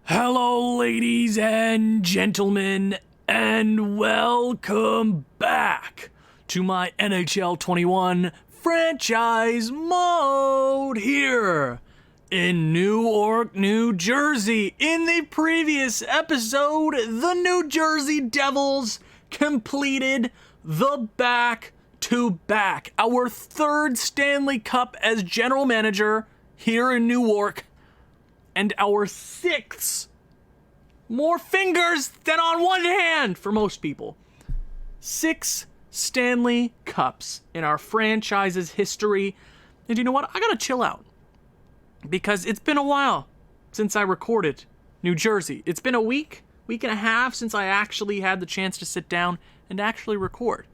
Hello, ladies and gentlemen, and welcome back to my NHL 21 franchise mode here in Newark, New Jersey. In the previous episode, the New Jersey Devils completed the back-to-back, our third Stanley Cup as general manager here in Newark, and our sixth, more fingers than on one hand for most people, 6 Stanley Cups in our franchise's history. And you know what? I gotta chill out, because it's been a while since I recorded New Jersey. It's been a week and a half since I actually had the chance to sit down and actually record.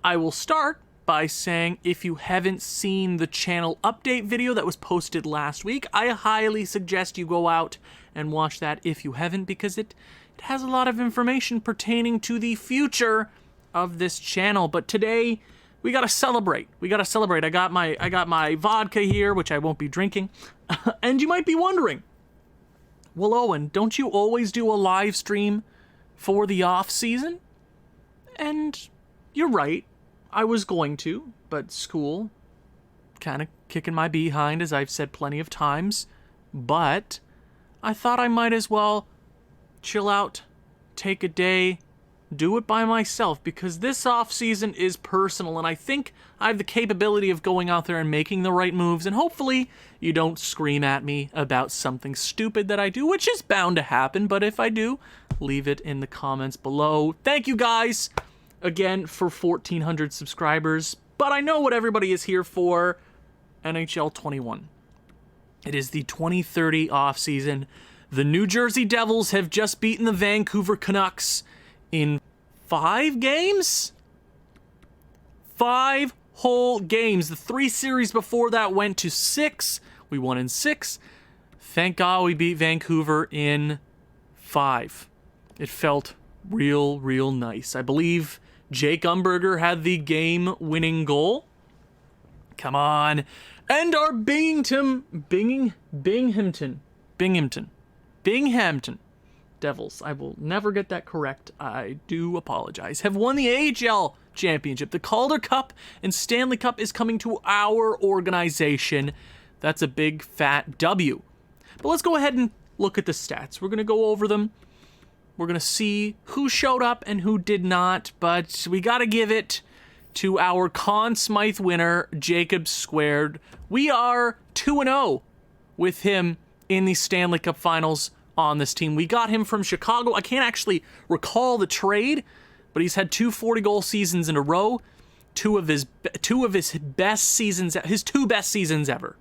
I will start by saying, if you haven't seen the channel update video that was posted last week, I highly suggest you go out and watch that if you haven't, because it has a lot of information pertaining to the future of this channel. But today, we gotta celebrate. I got my vodka here, which I won't be drinking. And you might be wondering, well, Owen, don't you always do a live stream for the off season? And you're right. I was going to, but school kind of kicking my behind, as I've said plenty of times. But I thought I might as well chill out, take a day, do it by myself, because this off season is personal, and I think I have the capability of going out there and making the right moves, and hopefully you don't scream at me about something stupid that I do, which is bound to happen, but if I do, leave it in the comments below. Thank you guys again for 1,400 subscribers, but I know what everybody is here for: NHL 21. It is the 2030 offseason. The New Jersey Devils have just beaten the Vancouver Canucks in 5 games? 5 whole games. The 3 series before that went to 6. We won in 6. Thank God we beat Vancouver in 5. It felt real nice. I believe Jake Umberger had the game-winning goal. Come on. And our Binghamton Devils, I will never get that correct, I do apologize, have won the AHL championship. The Calder Cup and Stanley Cup is coming to our organization. That's a big fat W. But let's go ahead and look at the stats. We're going to go over them. We're going to see who showed up and who did not, but we got to give it to our Conn Smythe winner, Jacob Squared. We are 2-0 with him in the Stanley Cup Finals on this team. We got him from Chicago. I can't actually recall the trade, but he's had 2 40-goal seasons in a row, two of his best seasons, his 2 best seasons ever.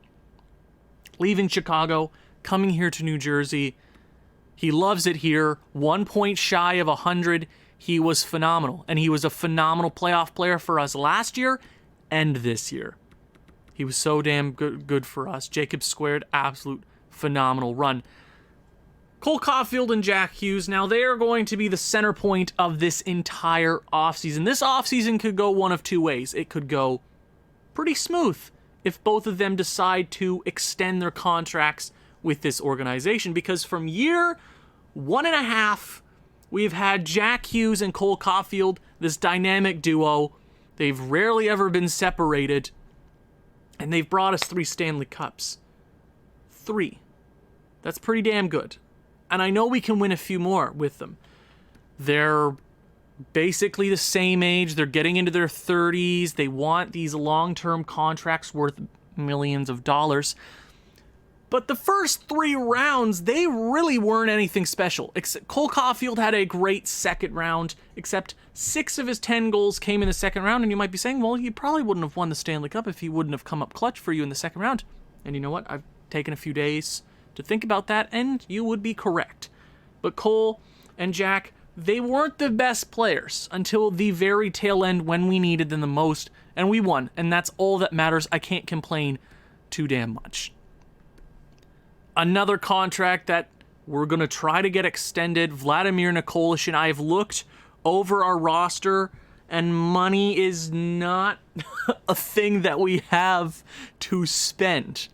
Leaving Chicago, coming here to New Jersey. He loves it here. 1 point shy of 100. He was phenomenal. And he was a phenomenal playoff player for us last year and this year. He was so damn good for us. Jacob Squared, absolute phenomenal run. Cole Caulfield and Jack Hughes, now they are going to be the center point of this entire offseason. This offseason could go one of 2 ways. It could go pretty smooth if both of them decide to extend their contracts with this organization, because from year 1.5, we've had Jack Hughes and Cole Caulfield, this dynamic duo. They've rarely ever been separated, and they've brought us 3 Stanley Cups. 3. That's pretty damn good. And I know we can win a few more with them. They're basically the same age. They're getting into their 30s. They want these long-term contracts worth millions of dollars. But the first 3 rounds, they really weren't anything special. Cole Caulfield had a great second round, except 6 of his 10 goals came in the second round. And you might be saying, well, he probably wouldn't have won the Stanley Cup if he wouldn't have come up clutch for you in the second round. And you know what? I've taken a few days to think about that, and you would be correct. But Cole and Jack, they weren't the best players until the very tail end when we needed them the most, and we won. And that's all that matters. I can't complain too damn much. Another contract that we're going to try to get extended, Vladimir Nikolic. I've looked over our roster, and money is not a thing that we have to spend.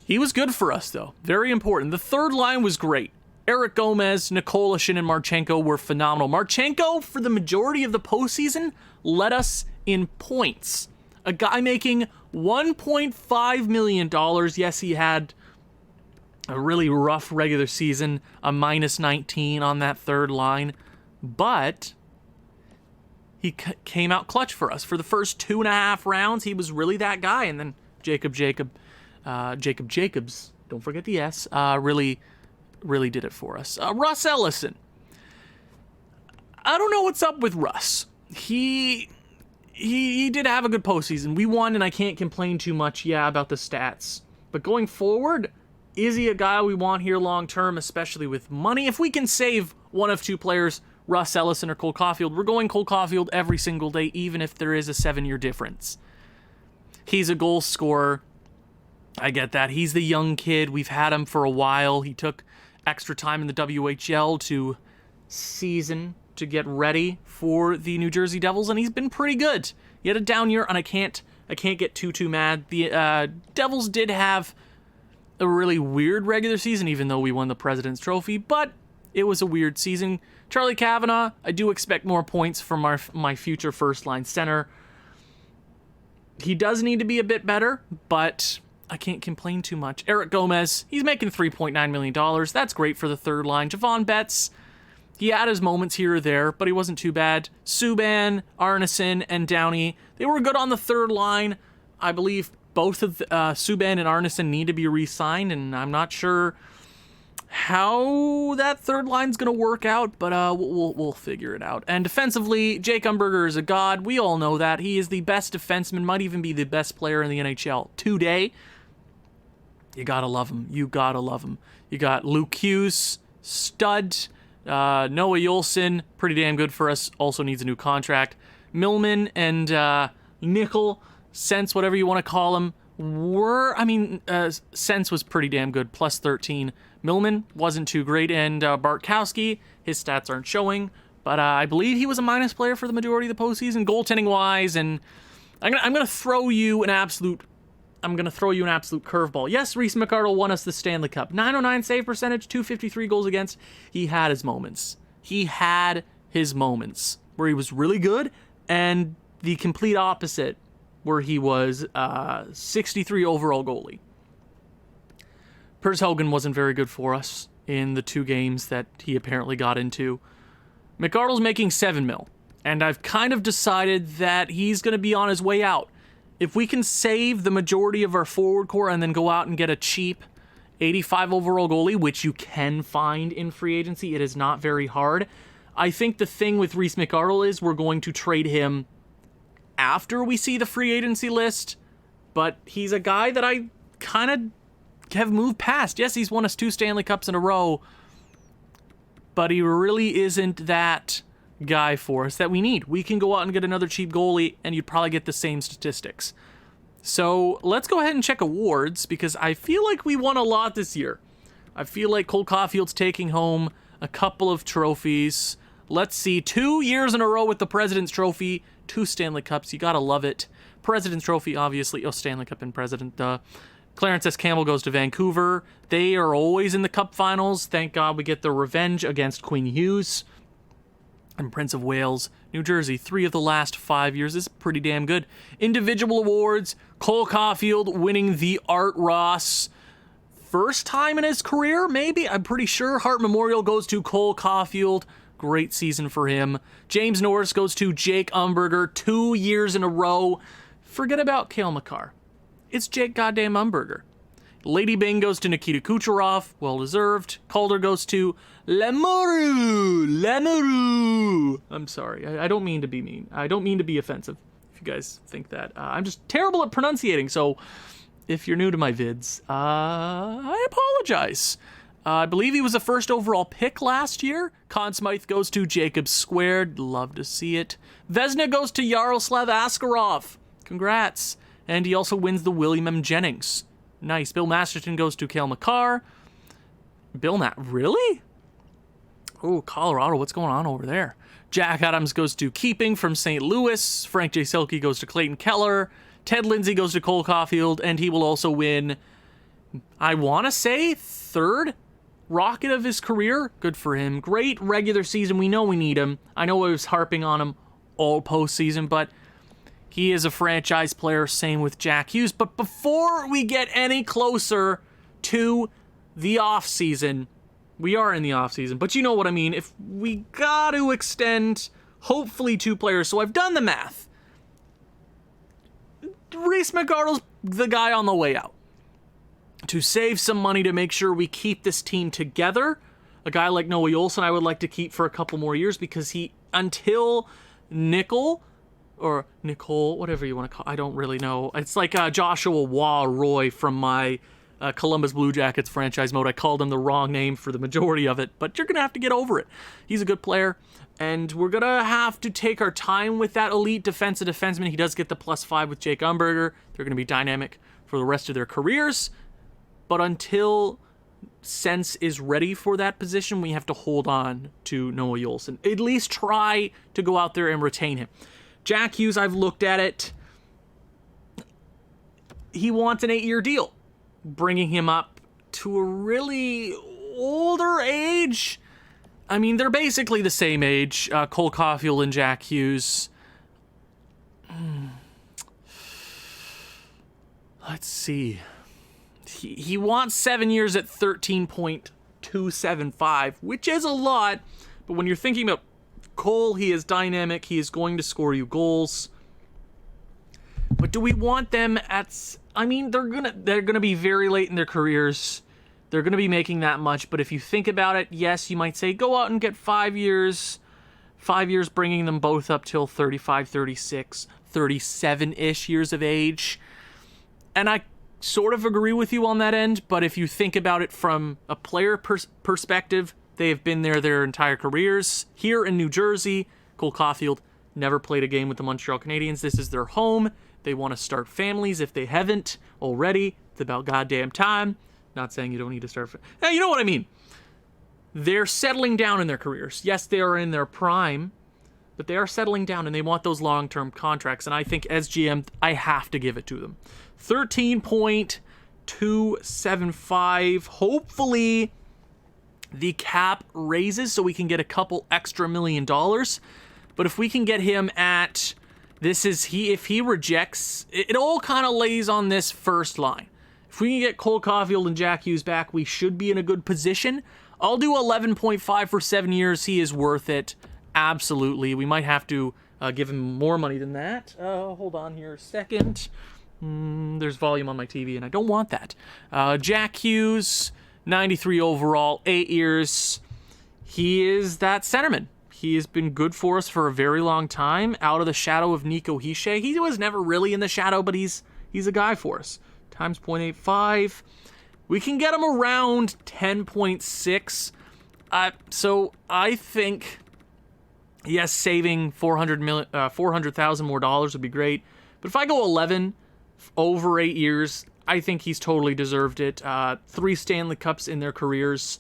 He was good for us, though. Very important. The third line was great. Eric Gomez, Nikolashin, and Marchenko were phenomenal. Marchenko, for the majority of the postseason, led us in points. A guy making $1.5 million. Yes, he had a really rough regular season, a minus 19 on that third line, but he came out clutch for us. For the first 2.5 rounds, he was really that guy, and then Jacob Jacobs, don't forget the S, really did it for us. Russ Ellison. I don't know what's up with Russ. He did have a good postseason. We won, and I can't complain too much, about the stats. But going forward, is he a guy we want here long term, especially with money? If we can save one of two players, Russ Ellison or Cole Caulfield, we're going Cole Caulfield every single day, even if there is a 7-year difference. He's a goal scorer. I get that. He's the young kid. We've had him for a while. He took extra time in the WHL to season to get ready for the New Jersey Devils, and he's been pretty good. He had a down year, and I can't get too mad. The Devils did have a really weird regular season, even though we won the President's Trophy, but it was a weird season. Charlie Cavanaugh, I do expect more points from my future first-line center. He does need to be a bit better, but I can't complain too much. Eric Gomez, he's making $3.9 million. That's great for the third line. Javon Betts, he had his moments here or there, but he wasn't too bad. Subban, Arneson, and Downey, they were good on the third line. I believe both of Subban and Arneson need to be re-signed, and I'm not sure how that third line's going to work out, but we'll figure it out. And defensively, Jake Umberger is a god. We all know that. He is the best defenseman, might even be the best player in the NHL today. You gotta love him. You gotta love him. You got Luke Hughes, stud. Noah Yolson, pretty damn good for us. Also needs a new contract. Millman and Nickel, Sense, whatever you want to call him, Sense was pretty damn good, plus 13. Millman wasn't too great, and Bartkowski, his stats aren't showing, but I believe he was a minus player for the majority of the postseason, goaltending-wise, and I'm gonna throw you an absolute curveball. Yes, Reese McArdle won us the Stanley Cup. 909 save percentage, 253 goals against. He had his moments. Where he was really good, and the complete opposite, where he was 63 overall goalie. Piers Hogan wasn't very good for us in the 2 games that he apparently got into. McArdle's making $7 million, and I've kind of decided that he's going to be on his way out. If we can save the majority of our forward core and then go out and get a cheap 85 overall goalie, which you can find in free agency, it is not very hard. I think the thing with Reese McArdle is we're going to trade him after we see the free agency list, but he's a guy that I kind of have moved past. Yes, he's won us 2 Stanley Cups in a row, but he really isn't that guy for us that we need. We can go out and get another cheap goalie, and you'd probably get the same statistics. So let's go ahead and check awards, because I feel like we won a lot this year. I feel like Cole Caulfield's taking home a couple of trophies. Let's see, 2 years in a row with the President's Trophy, 2 Stanley Cups. You gotta love it. President's Trophy, obviously. Stanley Cup and President. Clarence S. Campbell goes to Vancouver. They are always in the Cup Finals. Thank God we get the revenge against Quinn Hughes. And Prince of Wales, New Jersey, 3 of the last 5 years is pretty damn good. Individual awards, Cole Caulfield winning the Art Ross. First time in his career, maybe? I'm pretty sure. Hart Memorial goes to Cole Caulfield. Great season for him. James Norris goes to Jake Umberger, 2 years in a row. Forget about Cale Makar. It's Jake goddamn Umberger. Lady Bing goes to Nikita Kucherov, well-deserved. Calder goes to Lamoureux. I'm sorry, I don't mean to be mean. I don't mean to be offensive, if you guys think that. I'm just terrible at pronunciating, so if you're new to my vids, I apologize. I believe he was a first overall pick last year. Conn Smythe goes to Jacob Squared. Love to see it. Vezina goes to Yaroslav Askarov. Congrats. And he also wins the William M. Jennings. Nice. Bill Masterton goes to Cale Makar. Really? Oh, Colorado. What's going on over there? Jack Adams goes to Keeping from St. Louis. Frank J. Selke goes to Clayton Keller. Ted Lindsay goes to Cole Caulfield. And he will also win I want to say, third rocket of his career. Good for him. Great regular season. We know we need him. I know I was harping on him all postseason, but he is a franchise player. Same with Jack Hughes. But before we get any closer to the offseason, we are in the offseason, but you know what I mean. If we got to extend, hopefully, 2 players. So I've done the math. Reese McArdle's the guy on the way out. To save some money to make sure we keep this team together, a guy like Noah Juulsen I would like to keep for a couple more years because until Nicole, whatever you want to call, I don't really know. It's like Joshua Roy from my Columbus Blue Jackets franchise mode. I called him the wrong name for the majority of it, but you're going to have to get over it. He's a good player, and we're going to have to take our time with that elite defenseman. He does get the +5 with Jake Umberger. They're going to be dynamic for the rest of their careers. But until Sense is ready for that position, we have to hold on to Noah Juulsen. At least try to go out there and retain him. Jack Hughes, I've looked at it. He wants an 8-year deal. Bringing him up to a really older age. I mean, they're basically the same age, Cole Caulfield and Jack Hughes. Let's see. He wants 7 years at 13.275, which is a lot. But when you're thinking about Cole, he is dynamic. He is going to score you goals. But do we want them at... I mean, they're gonna be very late in their careers. They're gonna be making that much. But if you think about it, yes, you might say go out and get 5 years. 5 years bringing them both up till 35, 36, 37-ish years of age. And I sort of agree with you on that end, but if you think about it from a player perspective, they have been there their entire careers. Here in New Jersey, Cole Caulfield never played a game with the Montreal Canadiens. This is their home. They want to start families if they haven't already. It's about goddamn time. Not saying you don't need to start. You know what I mean. They're settling down in their careers. Yes, they are in their prime, but they are settling down and they want those long-term contracts. And I think as GM, I have to give it to them. 13.275. Hopefully the cap raises so we can get a couple extra $1 million. But if we can get him at if he rejects, it all kind of lays on this first line. If we can get Cole Caulfield and Jack Hughes back, we should be in a good position. I'll do 11.5 for 7 years. He is worth it. Absolutely. We might have to give him more money than that. Hold on here a second. There's volume on my TV, and I don't want that. Jack Hughes, 93 overall, 8 years. He is that centerman. He has been good for us for a very long time, out of the shadow of Nico Hischier. He was never really in the shadow, but he's a guy for us. Times 0.85. We can get him around 10.6. So I think, yes, saving $400,000 more dollars would be great. But if I go 11 over 8 years, I think he's totally deserved it. 3 Stanley Cups in their careers.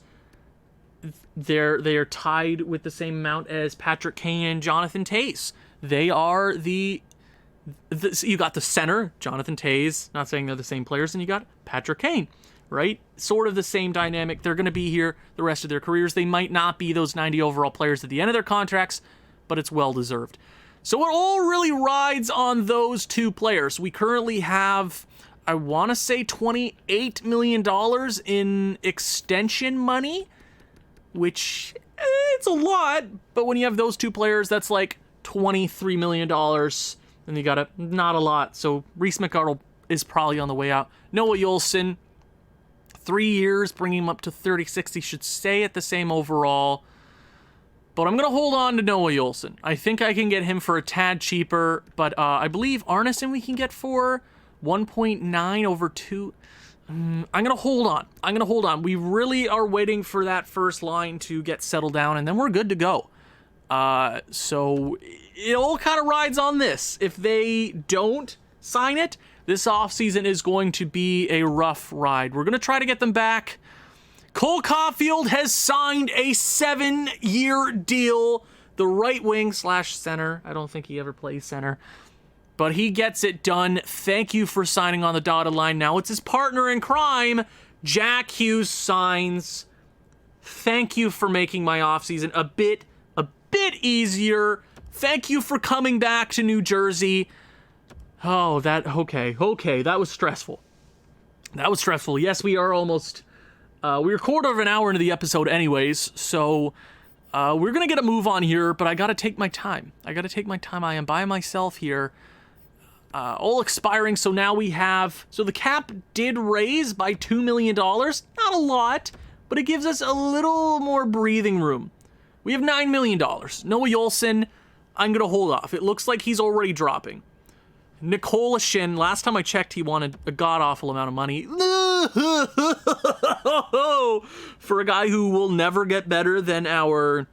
They are tied with the same amount as Patrick Kane and Jonathan Toews. They are you got the center, Jonathan Toews, not saying they're the same players, and you got Patrick Kane, right? Sort of the same dynamic. They're going to be here the rest of their careers. They might not be those 90 overall players at the end of their contracts, but it's well deserved. So it all really rides on those 2 players. We currently have, I want to say, $28 million in extension money, which it's a lot, but when you have those 2 players, that's like $23 million, and you got not a lot. So Reese McArdle is probably on the way out. Noah Juulsen, 3 years, bringing him up to 36. He should stay at the same overall. But I'm going to hold on to Noah Juulsen. I think I can get him for a tad cheaper, but I believe Arneson we can get for 1.9 over 2. I'm going to hold on. We really are waiting for that first line to get settled down, and then we're good to go. So it all kind of rides on this. If they don't sign it, this offseason is going to be a rough ride. We're going to try to get them back. Cole Caulfield has signed a 7-year deal. The right wing / center. I don't think he ever plays center. but he gets it done. Thank you for signing on the dotted line. Now it's his partner in crime, Jack Hughes, signs. Thank you for making my offseason a bit easier. Thank you for coming back to New Jersey. Oh, okay, that was stressful. Yes, we are almost, we're a quarter of an hour into the episode anyways, so we're gonna get a move on here, but I gotta take my time. I am by myself here, all expiring, so now so the cap did raise by $2 million. Not a lot, but it gives us a little more breathing room. We have $9 million. Noah Yolson, I'm gonna hold off. It looks like he's already dropping. Nicolashin, last time I checked, he wanted a god-awful amount of money. For a guy who will never get better than our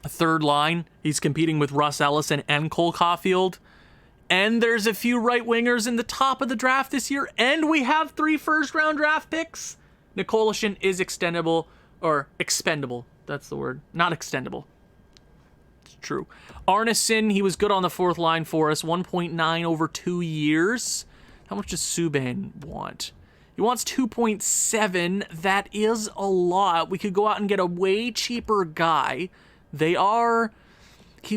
third line. He's competing with Russ Ellison and Cole Caulfield. And there's a few right-wingers in the top of the draft this year. And we have 3 first-round draft picks. Nicolashin is expendable. That's the word. Not extendable. True. Arneson, he was good on the 4th line for us. 1.9 over 2 years. How much does Subban want? He wants 2.7. That is a lot. We could go out and get a way cheaper guy. He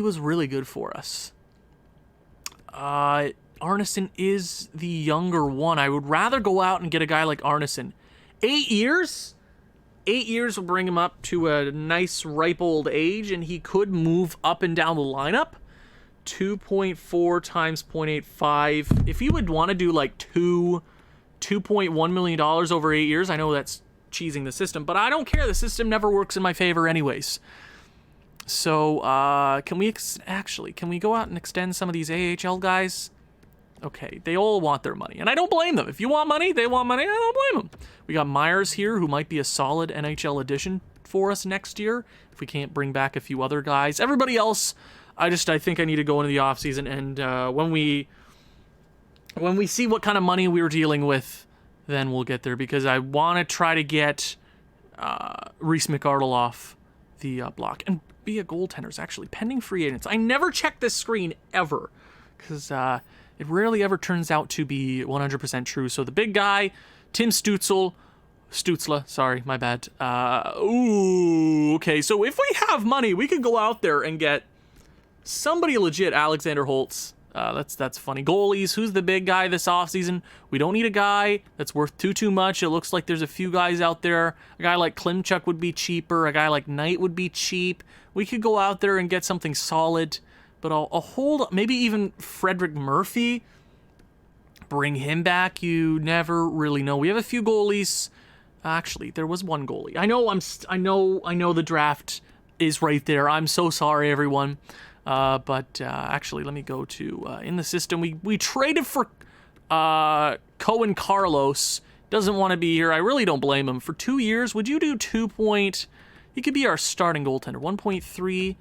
was really good for us. Arneson is the younger one. I would rather go out and get a guy like Arneson. 8 years? 8 years will bring him up to a nice ripe old age, and he could move up and down the lineup. 2.4 times 0.85. If you would want to do like $2.1 million over 8 years, I know that's cheesing the system, but I don't care. The system never works in my favor anyways. So, can we go out and extend some of these AHL guys? Okay, they all want their money, and I don't blame them. If you want money, they want money, I don't blame them. We got Myers here, who might be a solid NHL addition for us next year, if we can't bring back a few other guys. Everybody else, I think I need to go into the offseason, and when we see what kind of money we were dealing with, then we'll get there, because I want to try to get Reese McArdle off the block, and be a goaltenders, actually, pending free agents. I never check this screen, ever, because it rarely ever turns out to be 100% true. So the big guy, Tim Stützle, sorry, my bad. Okay, so if we have money, we could go out there and get somebody legit. Alexander Holtz, that's funny. Goalies, who's the big guy this offseason? We don't need a guy that's worth too much. It looks like there's a few guys out there. A guy like Klimchuk would be cheaper. A guy like Knight would be cheap. We could go out there and get something solid. But I'll hold, maybe even Frederick Murphy, bring him back. You never really know. We have a few goalies. Actually, there was one goalie. I know the draft is right there. I'm so sorry, everyone. But actually, let me go to in the system. We traded for Cohen Carlos. Doesn't want to be here. I really don't blame him. For 2 years, would you do he could be our starting goaltender. 1.3.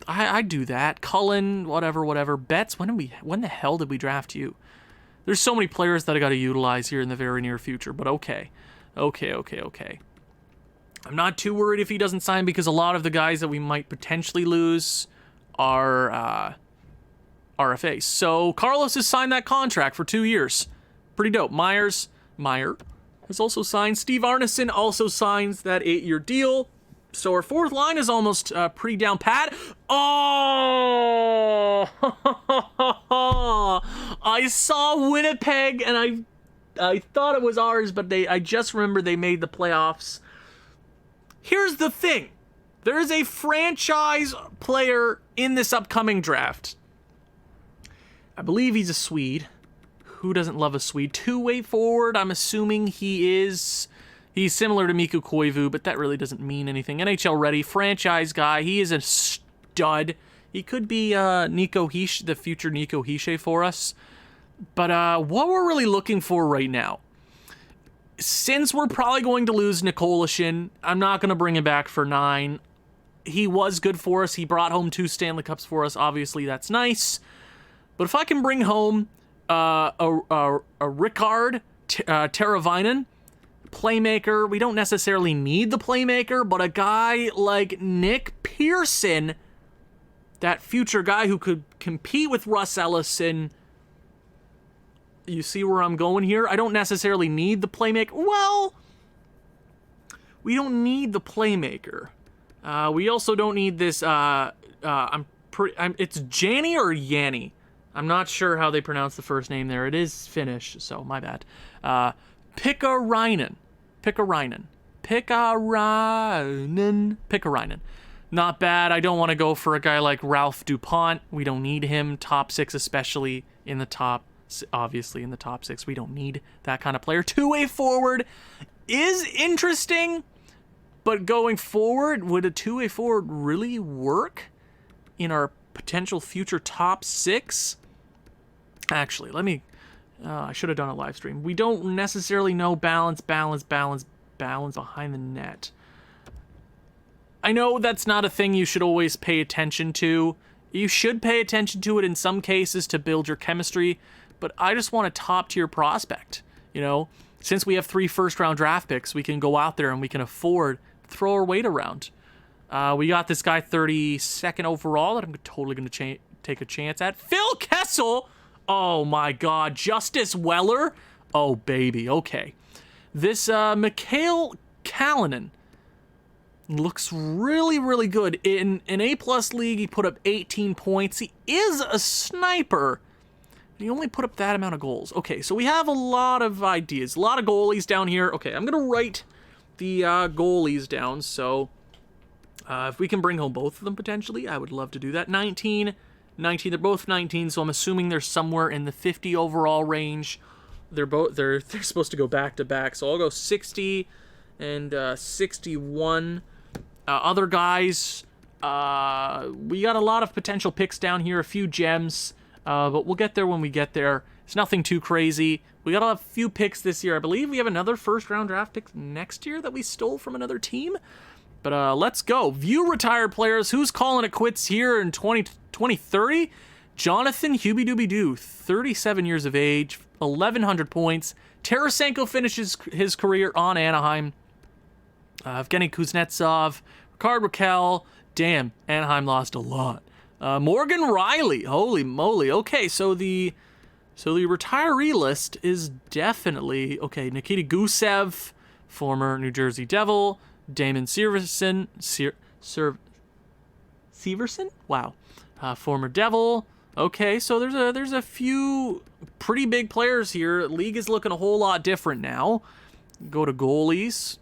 I'd do that. Cullen, whatever. Betts, when the hell did we draft you? There's so many players that I got to utilize here in the very near future, but okay. I'm not too worried if he doesn't sign, because a lot of the guys that we might potentially lose are RFAs. So Carlos has signed that contract for 2 years. Pretty dope. Meyer has also signed. Steve Arneson also signs that 8-year deal. So our 4th line is almost pretty down pat. Oh! I saw Winnipeg, and I thought it was ours, but I just remember they made the playoffs. Here's the thing. There is a franchise player in this upcoming draft. I believe he's a Swede. Who doesn't love a Swede? 2-way forward. I'm assuming he's similar to Mikko Koivu, but that really doesn't mean anything. NHL ready, franchise guy. He is a stud. He could be the future Nico Hischier for us. But what we're really looking for right now, since we're probably going to lose Nicolashin, I'm not going to bring him back for 9. He was good for us. He brought home 2 Stanley Cups for us. Obviously, that's nice. But if I can bring home a Rickard Teravainen, playmaker, we don't necessarily need the playmaker, but a guy like Nick Pearson, that future guy who could compete with Russ Ellison. You see where I'm going here? I don't necessarily need the playmaker. Well, we don't need the playmaker. We also don't need this. It's Jani or Yanni. I'm not sure how they pronounce the first name there. It is Finnish, so my bad. Pikkarainen. Not bad. I don't want to go for a guy like Ralph DuPont. We don't need him. Top 6, especially in the top. Obviously, in the top 6, we don't need that kind of player. Two-way forward is interesting, but going forward, would a two-way forward really work in our potential future top 6? Actually, let me... I should have done a live stream. We don't necessarily know balance behind the net. I know that's not a thing you should always pay attention to. You should pay attention to it in some cases to build your chemistry, but I just want a top-tier prospect. You know, since we have 3 first-round draft picks, we can go out there and we can afford to throw our weight around. We got this guy 32nd overall that I'm totally going to take a chance at. Phil Kessel! Oh my god, Justice Weller? Oh baby, okay. This Mikhail Kalinin looks really, really good. In an A-plus league, he put up 18 points. He is a sniper. He only put up that amount of goals. Okay, so we have a lot of ideas. A lot of goalies down here. Okay, I'm going to write the goalies down. So if we can bring home both of them potentially, I would love to do that. 19, they're both 19, so I'm assuming they're somewhere in the 50 overall range. They're supposed to go back to back, so I'll go 60 and 61. Other guys, we got a lot of potential picks down here, a few gems, but we'll get there when we get there. It's nothing too crazy. We got a few picks this year. I believe we have another first-round draft pick next year that we stole from another team. But let's go. View retired players. Who's calling it quits here in 2030? Jonathan Huby-Dooby-Doo, 37 years of age, 1,100 points. Tarasenko finishes his career on Anaheim. Evgeny Kuznetsov, Ricard Raquel. Damn, Anaheim lost a lot. Morgan Riley. Holy moly. Okay, so the retiree list is definitely... Okay, Nikita Gusev, former New Jersey Devil. Damon Severson. Severson? Wow. Former Devil. Okay, so there's a few pretty big players here. League is looking a whole lot different now. Go to goalies.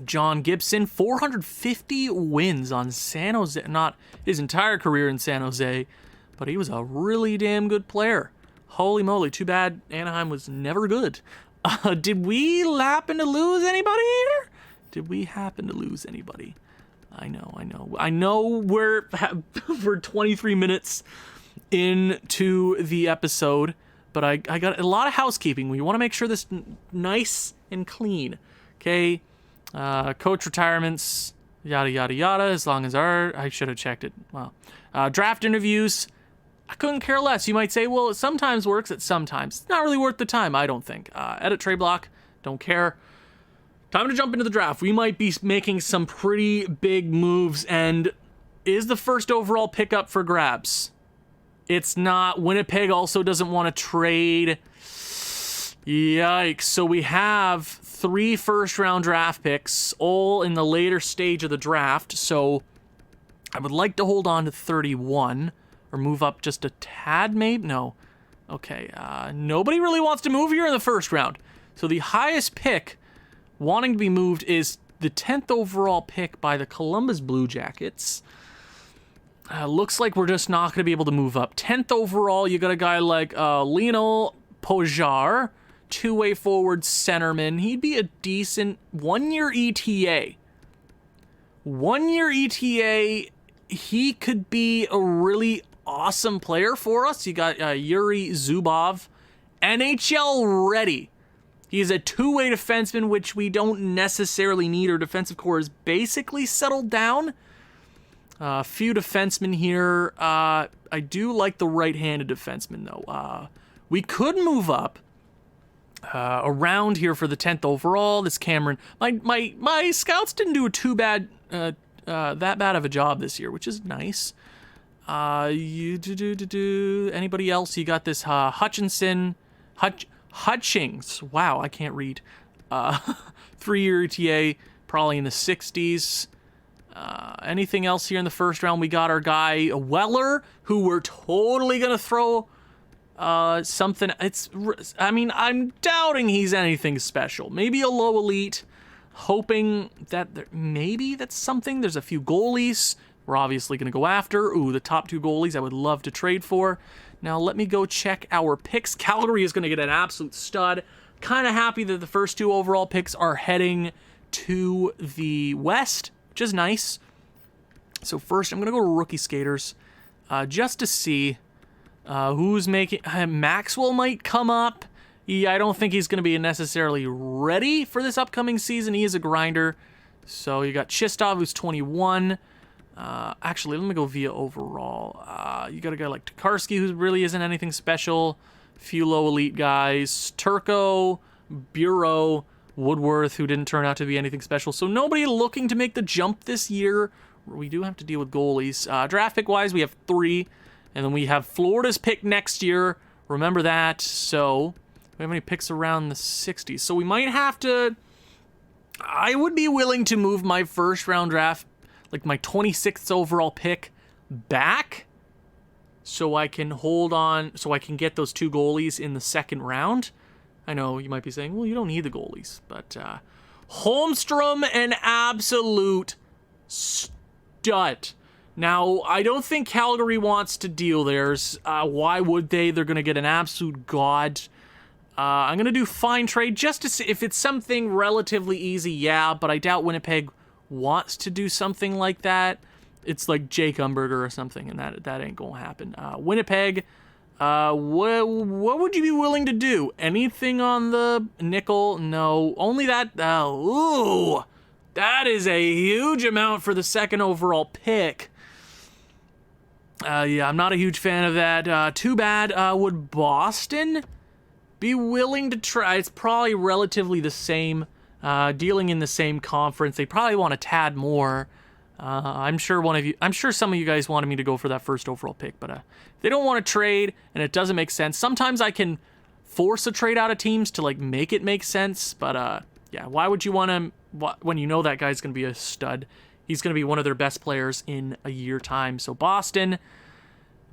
John Gibson, 450 wins on San Jose. Not his entire career in San Jose, but he was a really damn good player. Holy moly, too bad Anaheim was never good. Did we happen to lose anybody here? I know we're 23 minutes into the episode, but I got a lot of housekeeping. We want to make sure this nice and clean. Okay, coach retirements, yada yada yada. As long as I should have checked it. Wow. Draft interviews. I couldn't care less. You might say, well, it sometimes works. It sometimes. It's not really worth the time, I don't think. Edit trade block. Don't care. Time to jump into the draft. We might be making some pretty big moves, and is the first overall pick up for grabs? It's not. Winnipeg also doesn't want to trade. Yikes. So we have 3 first-round draft picks, all in the later stage of the draft, so I would like to hold on to 31, or move up just a tad, maybe? No. Okay, nobody really wants to move here in the first round. So the highest pick wanting to be moved is the 10th overall pick by the Columbus Blue Jackets. Looks like we're just not going to be able to move up. 10th overall, you got a guy like Lionel Pojar, two-way forward centerman. He'd be a decent one-year ETA. One-year ETA, he could be a really awesome player for us. You got Yuri Zubov, NHL ready. He's a two-way defenseman, which we don't necessarily need. Our defensive core is basically settled down. A few defensemen here. I do like the right-handed defenseman, though. We could move up around here for the 10th overall. This Cameron, my scouts didn't do too bad, that bad of a job this year, which is nice. Anybody else? You got this Hutchings. Wow, I can't read. 3-year ETA, probably in the 60s. Anything else here in the first round? We got our guy Weller, who we're totally gonna throw something. I'm doubting he's anything special. Maybe a low elite, hoping that maybe that's something. There's a few goalies we're obviously gonna go after. Ooh, the top 2 goalies I would love to trade for. Now let me go check our picks. Calgary is gonna get an absolute stud. Kind of happy that the first 2 overall picks are heading to the West, which is nice. So first, I'm going to go to rookie skaters just to see who's making... Maxwell might come up. I don't think he's going to be necessarily ready for this upcoming season. He is a grinder. So you got Chistov, who's 21. Actually, let me go via overall. You got a guy like Tokarski, who really isn't anything special. Few low elite guys. Turco, Bureau, Woodworth, who didn't turn out to be anything special. So nobody looking to make the jump this year. We do have to deal with goalies. Draft pick wise, we have 3. And then we have Florida's pick next year. Remember that. So we have any picks around the 60s. So we might have to... I would be willing to move my first round draft, like my 26th overall pick, back so I can hold on, so I can get those 2 goalies in the second round. I know you might be saying, well, you don't need the goalies, but Holmstrom, an absolute stud. Now, I don't think Calgary wants to deal theirs. Why would they? They're going to get an absolute god. I'm going to do fine trade just to see if it's something relatively easy, yeah, but I doubt Winnipeg wants to do something like that. It's like Jake Umberger or something, and that ain't gonna happen. Winnipeg, what would you be willing to do? Anything on the nickel? No, only that. Ooh, that is a huge amount for the second overall pick. Yeah, I'm not a huge fan of that. Too bad. Would Boston be willing to try? It's probably relatively the same. Dealing in the same conference, they probably want a tad more. I'm sure some of you guys wanted me to go for that first overall pick, but if they don't want to trade and it doesn't make sense, sometimes I can force a trade out of teams to like make it make sense. But yeah, why would you want to when you know that guy's going to be a stud? He's going to be one of their best players in a year time. So Boston,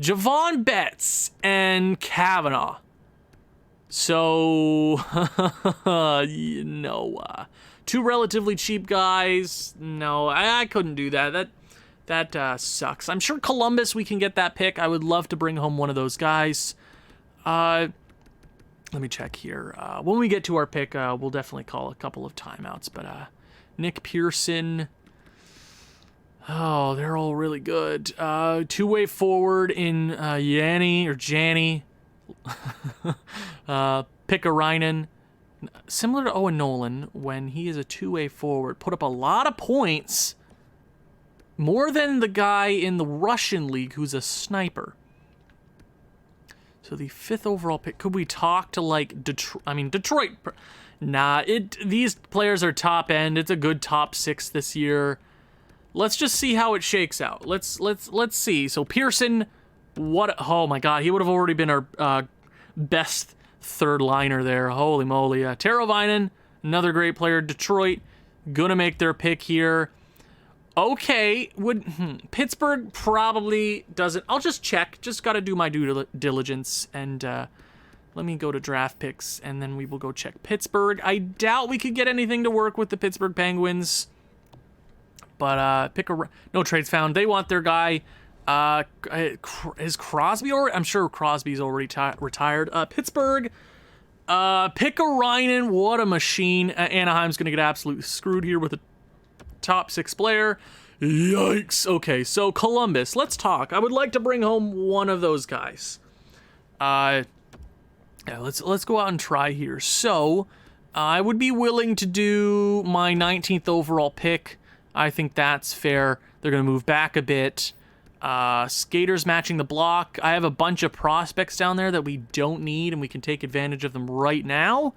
Javon Betts and Kavanaugh. So, 2 relatively cheap guys. No, I couldn't do that. That sucks. I'm sure Columbus, we can get that pick. I would love to bring home one of those guys. Let me check here. When we get to our pick, we'll definitely call a couple of timeouts. But Nick Pearson. Oh, they're all really good. 2-way forward in Janny. Pickarainen, similar to Owen Nolan, when he is a 2-way forward, put up a lot of points, more than the guy in the Russian league who's a sniper. So the 5th overall pick, could we talk to like Detroit? Nah, these players are top end. It's a good top 6 this year. Let's just see how it shakes out. Let's see. So Pearson, oh my God, he would have already been our best third liner there. Holy moly. Teravainen, another great player. Detroit, gonna make their pick here. Okay, Pittsburgh probably doesn't. I'll just check. Just got to do my due diligence. And let me go to draft picks, and then we will go check Pittsburgh. I doubt we could get anything to work with the Pittsburgh Penguins. But no trades found. They want their guy. Is Crosby already? I'm sure Crosby's already retired. Pittsburgh, Pickarainen, what a machine. Anaheim's going to get absolutely screwed here with a top 6 player. Yikes. Okay, so Columbus, let's talk. I would like to bring home one of those guys. Yeah, let's go out and try here. So, I would be willing to do my 19th overall pick. I think that's fair. They're going to move back a bit. Skaters matching the block. I have a bunch of prospects down there that we don't need, and we can take advantage of them right now.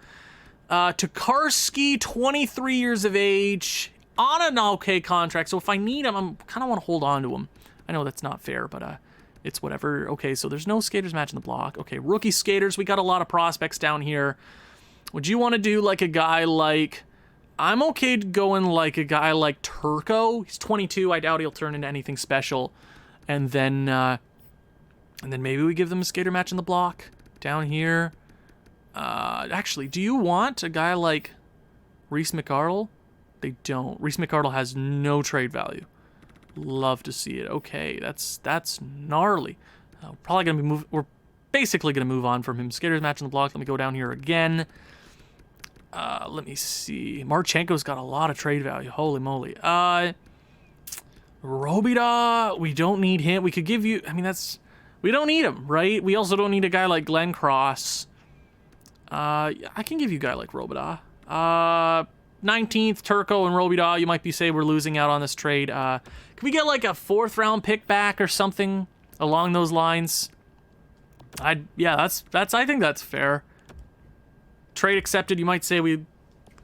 Tokarski, 23 years of age, on an okay contract. So if I need him, I kind of want to hold on to him. I know that's not fair, but It's whatever. Okay, so there's no skaters matching the block. Okay, rookie skaters. We got a lot of prospects down here. Would you want to do like a guy like... I'm okay going like a guy like Turco. He's 22. I doubt he'll turn into anything special. And then maybe we give them a skater match in the block down here. Actually, do you want a guy like Reese McArdle? They don't. Reese McArdle has no trade value. Love to see it. Okay, that's gnarly. We're basically gonna move on from him. Skaters match in the block. Let me go down here again. Let me see. Marchenko's got a lot of trade value. Holy moly. Robida, we don't need him. We could give you... I mean, we don't need him, right? We also don't need a guy like Glenn Cross. I can give you a guy like Robida. 19th, Turco and Robida. You might be saying we're losing out on this trade. Can we get like a 4th round pick back or something along those lines? I think that's fair. Trade accepted. You might say we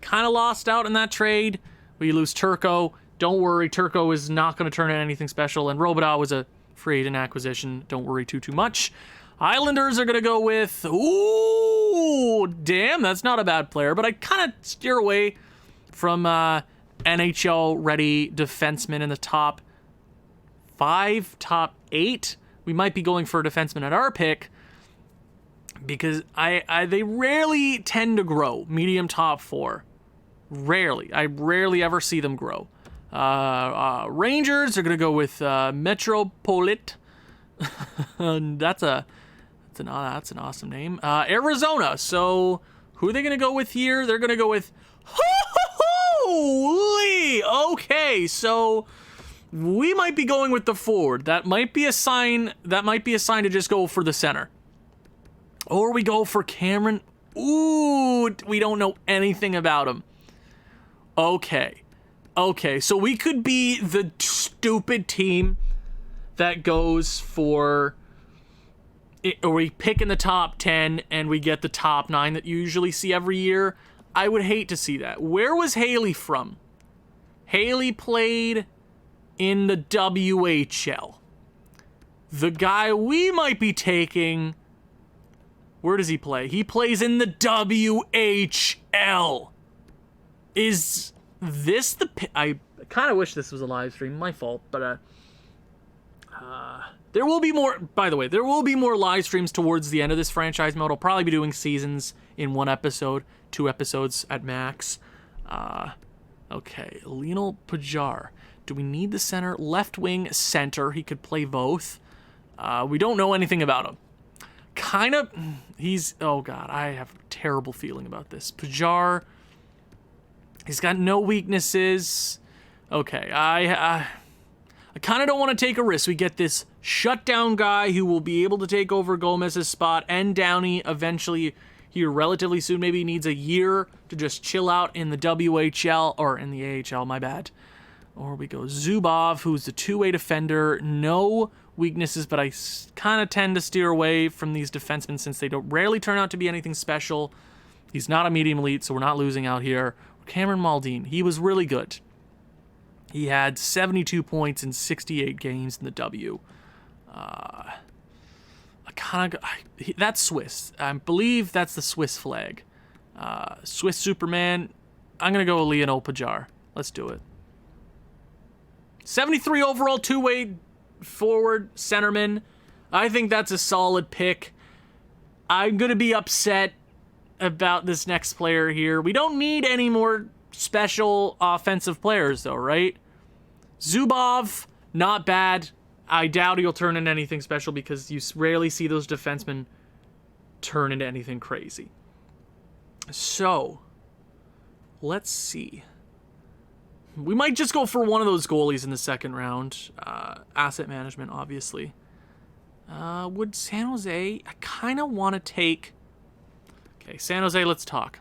kind of lost out in that trade. We lose Turco. Don't worry, Turco is not going to turn into anything special. And Robida was a free agent acquisition. Don't worry too much. Islanders are going to go with... Ooh, damn, that's not a bad player. But I kind of steer away from NHL-ready defensemen in the top 5, top 8. We might be going for a defenseman at our pick because they rarely tend to grow. Medium top 4. Rarely. I rarely ever see them grow. Rangers are going to go with Metropolit. That's an awesome name. Arizona. So who are they going to go with here? They're going to go with... Holy! Okay, so we might be going with the forward. That might be a sign to just go for the center. Or we go for Cameron. Ooh, we don't know anything about him. Okay, so we could be the stupid team that goes for... Or we pick in the top 10 and we get the top 9 that you usually see every year. I would hate to see that. Where was Haley from? Haley played in the WHL. The guy we might be taking... Where does he play? He plays in the WHL. Is this the... I kind of wish this was a live stream. My fault, but... There will be more, by the way, there will be more live streams towards the end of this franchise mode. I'll probably be doing seasons in 1 episode, 2 episodes at max. Okay, Lionel Pajar. Do we need the center? Left wing center. He could play both. We don't know anything about him. Oh God, I have a terrible feeling about this. Pajar, he's got no weaknesses. Okay, I kind of don't want to take a risk. We get this shutdown guy who will be able to take over Gomez's spot and Downey eventually here relatively soon. Maybe he needs a year to just chill out in the WHL or in the AHL, my bad. Or we go Zubov, who's the two-way defender. No weaknesses, but I kind of tend to steer away from these defensemen since they don't rarely turn out to be anything special. He's not a medium elite, so we're not losing out here. Cameron Maldine, he was really good. He had 72 points in 68 games in the W. That's Swiss. I believe that's the Swiss flag. Swiss Superman. I'm going to go with Lionel Pajar. Let's do it. 73 overall, two-way forward centerman. I think that's a solid pick. I'm going to be upset about this next player here. We don't need any more special offensive players, though, right? Zubov, not bad. I doubt he'll turn into anything special because you rarely see those defensemen turn into anything crazy. So, let's see. We might just go for one of those goalies in the second round. Asset management, obviously. Would San Jose... I kind of want to take... Okay, San Jose, let's talk.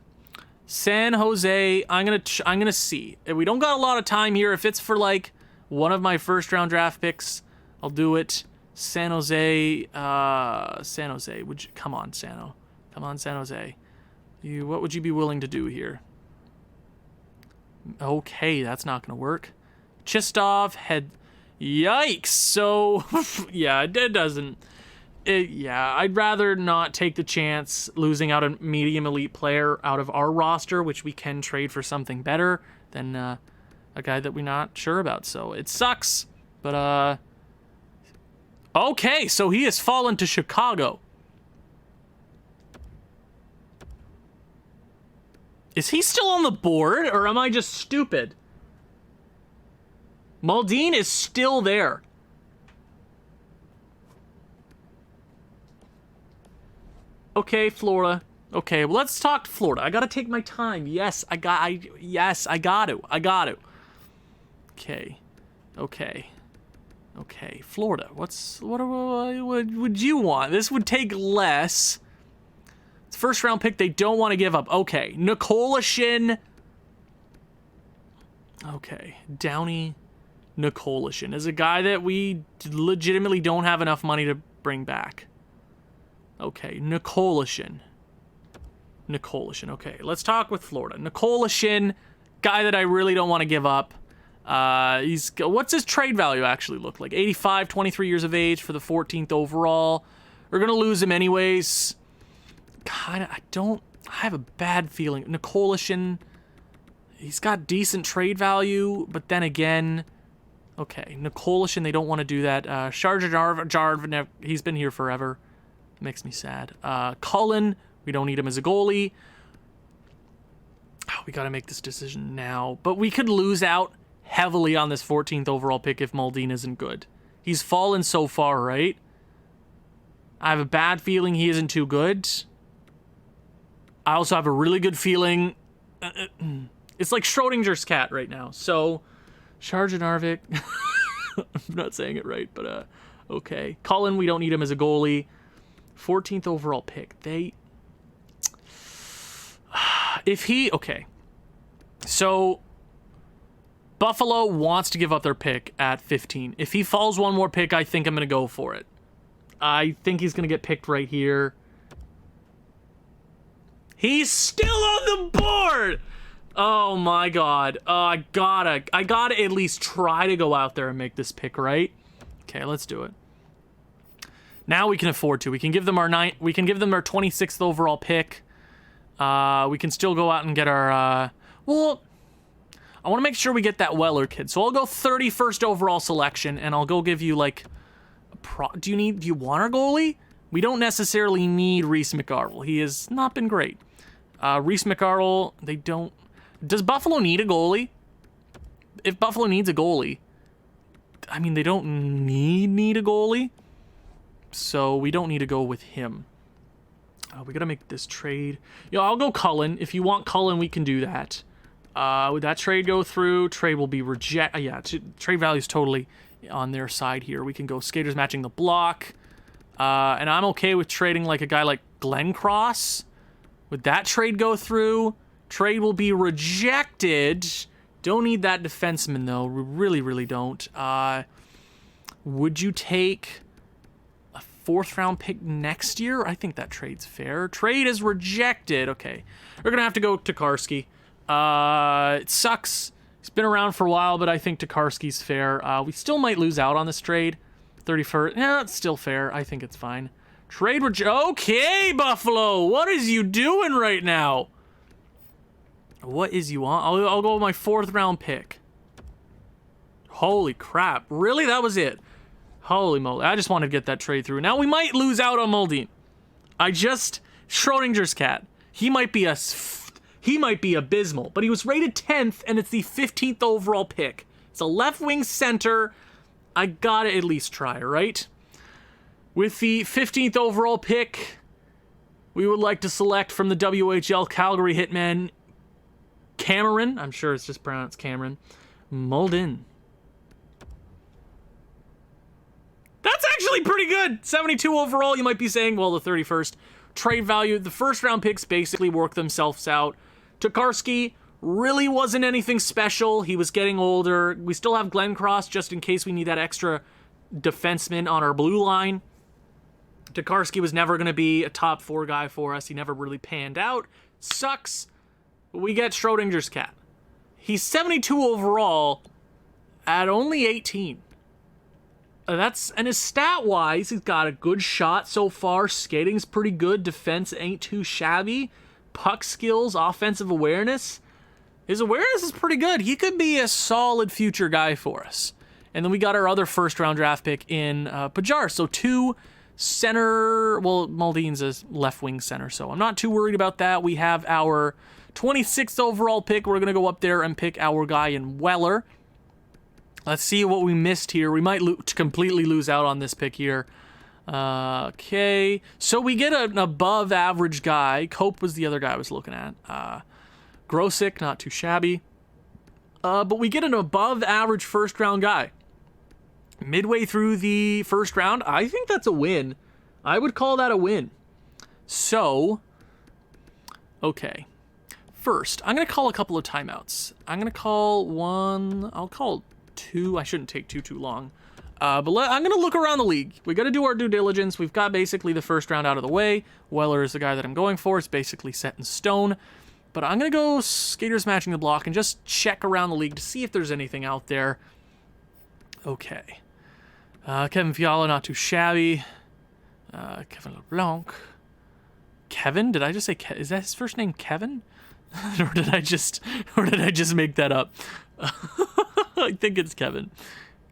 San Jose, I'm gonna see. We don't got a lot of time here. If it's for like one of my first round draft picks, I'll do it. San Jose, would you come on, San Jose. What would you be willing to do here? Okay, that's not gonna work. Chistov, Yikes. So, yeah, it doesn't... yeah, I'd rather not take the chance losing out a medium elite player out of our roster, which we can trade for something better than a guy that we're not sure about. So it sucks, but okay, so he has fallen to Chicago. Is he still on the board, or am I just stupid? Maldine is still there. Okay, Florida. Okay, well, let's talk to Florida. I gotta take my time. Yes, I got to. Okay, Florida. What would you want? This would take less. It's first round pick they don't want to give up. Okay, Nicolashin. Okay, Downey Nicolashin is a guy that we legitimately don't have enough money to bring back. Okay, Nicolashin. Okay, let's talk with Florida. Nicolashin, guy that I really don't want to give up. What's his trade value actually look like? 85, 23 years of age for the 14th overall. We're going to lose him anyways. I have a bad feeling. Nicolashin, he's got decent trade value, but then again, okay, Nicolashin, they don't want to do that. Jarv, he's been here forever. Makes me sad. Cullen, we don't need him as a goalie. Oh, we got to make this decision now. But we could lose out heavily on this 14th overall pick if Maldine isn't good. He's fallen so far, right? I have a bad feeling he isn't too good. I also have a really good feeling... it's like Schrodinger's cat right now. So, Sharjanarvik... I'm not saying it right, but okay. Cullen, we don't need him as a goalie. 14th overall pick. Okay. So, Buffalo wants to give up their pick at 15. If he falls one more pick, I think I'm going to go for it. I think he's going to get picked right here. He's still on the board! Oh my god. I gotta at least try to go out there and make this pick, right? Okay, let's do it. Now we can afford to. We can give them our 26th overall pick. We can still go out and get our well, I want to make sure we get that Weller kid. So I'll go 31st overall selection and I'll go give you like do you want our goalie? We don't necessarily need Reese McArdle. He has not been great. Reese McArdle, they don't... Does Buffalo need a goalie? If Buffalo needs a goalie, I mean, they don't need a goalie. So we don't need to go with him. We gotta make this trade. I'll go Cullen. If you want Cullen, we can do that. Would that trade go through? Trade will be reject. Yeah, trade value is totally on their side here. We can go skaters matching the block. And I'm okay with trading like a guy like Glenn Cross. Would that trade go through? Trade will be rejected. Don't need that defenseman, though. We really, really don't. Would you take a 4th round pick next year? I think that trade's fair. Trade is rejected. Okay. We're going to have to go Tokarski. It sucks. He's been around for a while, but I think Tokarski's fair. We still might lose out on this trade. 31st. Yeah, it's still fair. I think it's fine. Trade okay, Buffalo. What is you doing right now? What is you on? I'll go with my 4th round pick. Holy crap. Really? That was it. Holy moly. I just wanted to get that trade through. Now we might lose out on Maldine. Schrodinger's cat. He might be abysmal, but he was rated 10th and it's the 15th overall pick. It's a left wing center. I gotta at least try, right? With the 15th overall pick, we would like to select from the WHL Calgary Hitmen, Cameron. I'm sure it's just pronounced Cameron. Muldin. That's actually pretty good. 72 overall, you might be saying, well, the 31st. Trade value, the 1st round picks basically work themselves out. Tokarski really wasn't anything special. He was getting older. We still have Glenn Cross just in case we need that extra defenseman on our blue line. Tokarski was never going to be a top 4 guy for us. He never really panned out. Sucks. But we get Schrodinger's cat. He's 72 overall at only 18. And his stat-wise, he's got a good shot so far. Skating's pretty good. Defense ain't too shabby. Puck skills, offensive awareness. His awareness is pretty good. He could be a solid future guy for us. And then we got our other first-round draft pick in Pajar. So 2 center. Well, Maldine's a left-wing center, so I'm not too worried about that. We have our 26th overall pick. We're going to go up there and pick our guy in Weller. Let's see what we missed here. We might completely lose out on this pick here. Okay. So we get an above-average guy. Cope was the other guy I was looking at. Grosick, not too shabby. But we get an above-average first-round guy. Midway through the first round, I think that's a win. I would call that a win. So, okay. First, I'm going to call a couple of timeouts. I'm going to call one. I'll call 2. I shouldn't take too long. But I'm going to look around the league. We got to do our due diligence. We've got basically the first round out of the way. Weller is the guy that I'm going for. It's basically set in stone. But I'm going to go skaters matching the block and just check around the league to see if there's anything out there. Okay. Kevin Fiala, not too shabby. Kevin LeBlanc. Kevin? Did I just say is that his first name, Kevin? or did I just make that up? I think it's Kevin.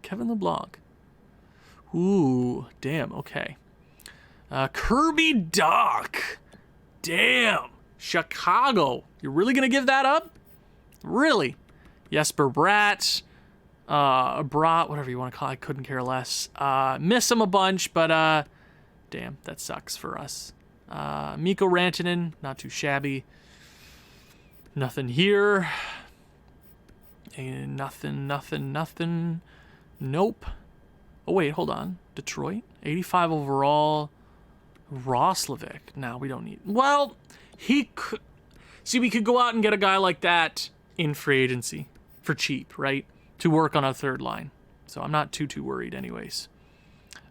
Kevin LeBlanc. Ooh, damn, okay. Kirby Doc. Damn. Chicago. You're really going to give that up? Really? Jesper Bratt. Brat, whatever you want to call it. I couldn't care less. Miss him a bunch, but damn, that sucks for us. Mikko Rantanen, not too shabby. Nothing here. And nothing. Nope. Oh, wait, hold on. Detroit? 85 overall. Roslovic. No, we don't need... Well, he could... See, we could go out and get a guy like that in free agency for cheap, right? To work on a third line. So I'm not too worried anyways.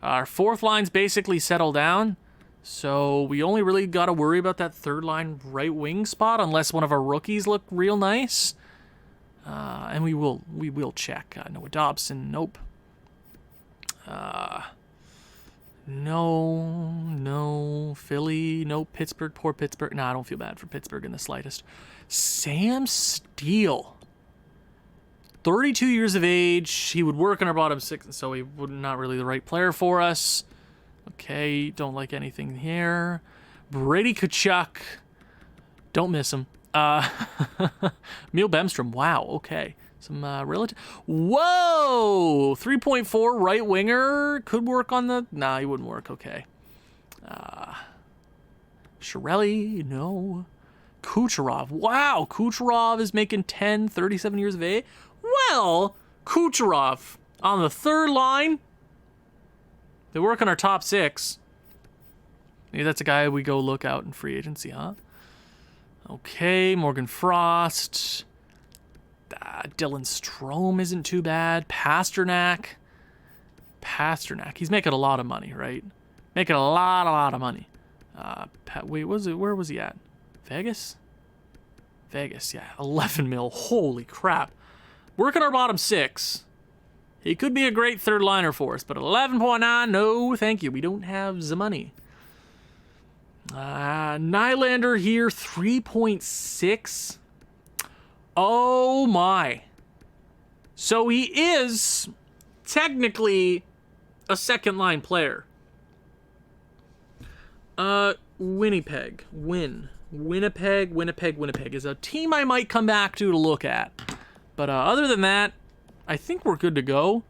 Our fourth line's basically settled down. So we only really got to worry about that third line right wing spot unless one of our rookies look real nice. And we will check. Noah Dobson, nope. No. Philly, no. Pittsburgh, poor Pittsburgh. No, I don't feel bad for Pittsburgh in the slightest. Sam Steele. 32 years of age. He would work in our bottom 6, so he would not really the right player for us. Okay, don't like anything here. Brady Tkachuk. Don't miss him. Emil Bemstrom. Wow, okay. Some relative... Whoa! 3.4 right winger. Could work on the... Nah, he wouldn't work. Okay. Chiarelli. No. Kucherov. Wow, Kucherov is making 10, 37 years of age. Well, Kucherov on the third line. They work on our top 6. Maybe that's a guy we go look out in free agency, huh? Okay, Morgan Frost. Dylan Strome isn't too bad. Pasternak. He's making a lot of money, right? Making a lot of money. Wait, where was he at? Vegas, yeah. 11 mil. Holy crap. Working our bottom 6. He could be a great third liner for us, but 11.9, no, thank you. We don't have the money. Nylander here, 3.6. Oh my. So he is technically a second line player. Winnipeg is a team I might come back to look at. But other than that, I think we're good to go.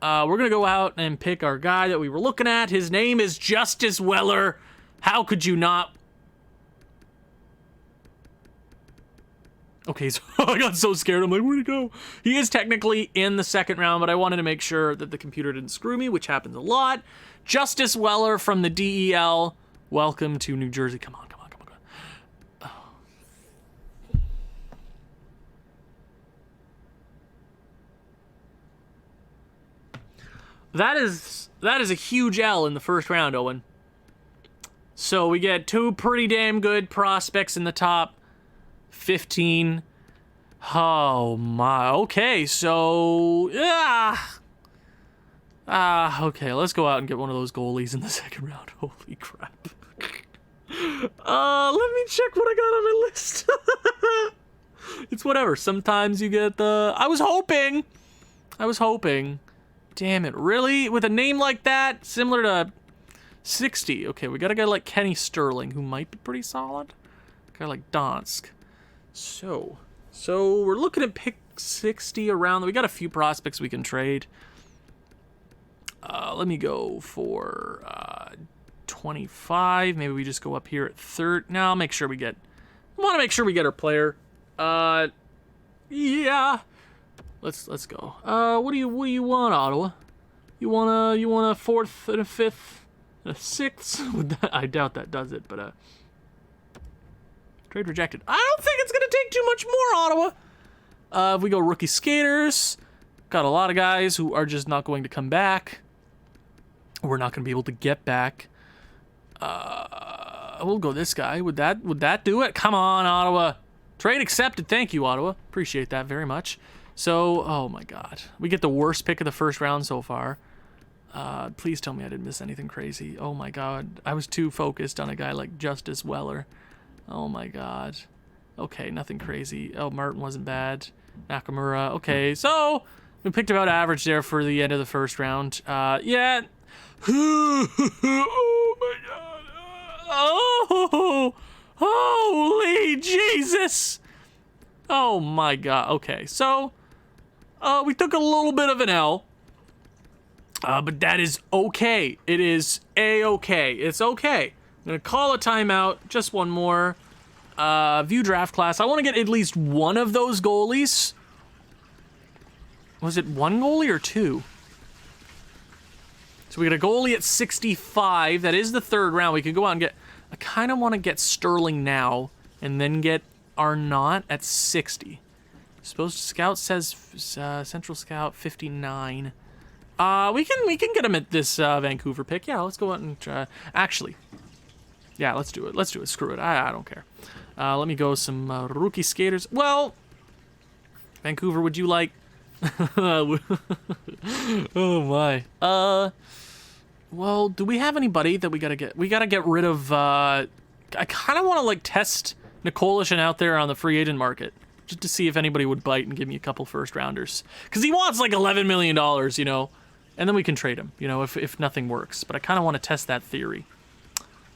We're going to go out and pick our guy that we were looking at. His name is Justice Weller. How could you not? Okay, so I got so scared. I'm like, where'd he go? He is technically in the second round, but I wanted to make sure that the computer didn't screw me, which happens a lot. Justice Weller from the DEL. Welcome to New Jersey. Come on. Oh. That is a huge L in the first round, Owen. So we get 2 pretty damn good prospects in the top 15. Oh my. Okay, so yeah. Okay, let's go out and get one of those goalies in the second round. Holy crap. Let me check what I got on my list. It's whatever. Sometimes you get the... I was hoping. Damn it, really? With a name like that, similar to 60. Okay, we got a guy like Kenny Sterling, who might be pretty solid. A guy like Donsk. So we're looking at pick 60 around. We got a few prospects we can trade. Let me go for 25. Maybe we just go up here at 30. No, I'll make sure we get... I want to make sure we get our player. Yeah. Let's go. What do you want, Ottawa? You want a fourth and a fifth and a sixth? I doubt that does it, but trade rejected. I don't think it's gonna take too much more, Ottawa. If we go rookie skaters, got a lot of guys who are just not going to come back. We're not gonna be able to get back. We'll go this guy. Would that do it? Come on, Ottawa. Trade accepted. Thank you, Ottawa. Appreciate that very much. So, oh my God. We get the worst pick of the first round so far. Please tell me I didn't miss anything crazy. Oh my God. I was too focused on a guy like Justice Weller. Oh my God. Okay, nothing crazy. Oh, Martin wasn't bad. Nakamura. Okay, so we picked about average there for the end of the first round. Yeah. Oh my God. Oh, holy Jesus. Oh my God. Okay, so we took a little bit of an L, but that is okay. It is A-okay. It's okay. I'm gonna call a timeout. Just one more. View draft class. I want to get at least one of those goalies. Was it one goalie or two? So we got a goalie at 65. That is the third round. We could go out and get... I kind of want to get Sterling now and then get Arnott at 60. Supposed scout says Central Scout 59. We can get him at this Vancouver pick. Yeah, let's go out and try. Actually, yeah, let's do it. Let's do it. Screw it. I don't care. Let me go some rookie skaters. Well, Vancouver, would you like... Oh my. Well, do we have anybody that we gotta get? We gotta get rid of, I kind of want to, like, test Nicolishin out there on the free agent market. Just to see if anybody would bite and give me a couple first-rounders. Because he wants, like, $11 million, you know? And then we can trade him, you know, if nothing works. But I kind of want to test that theory.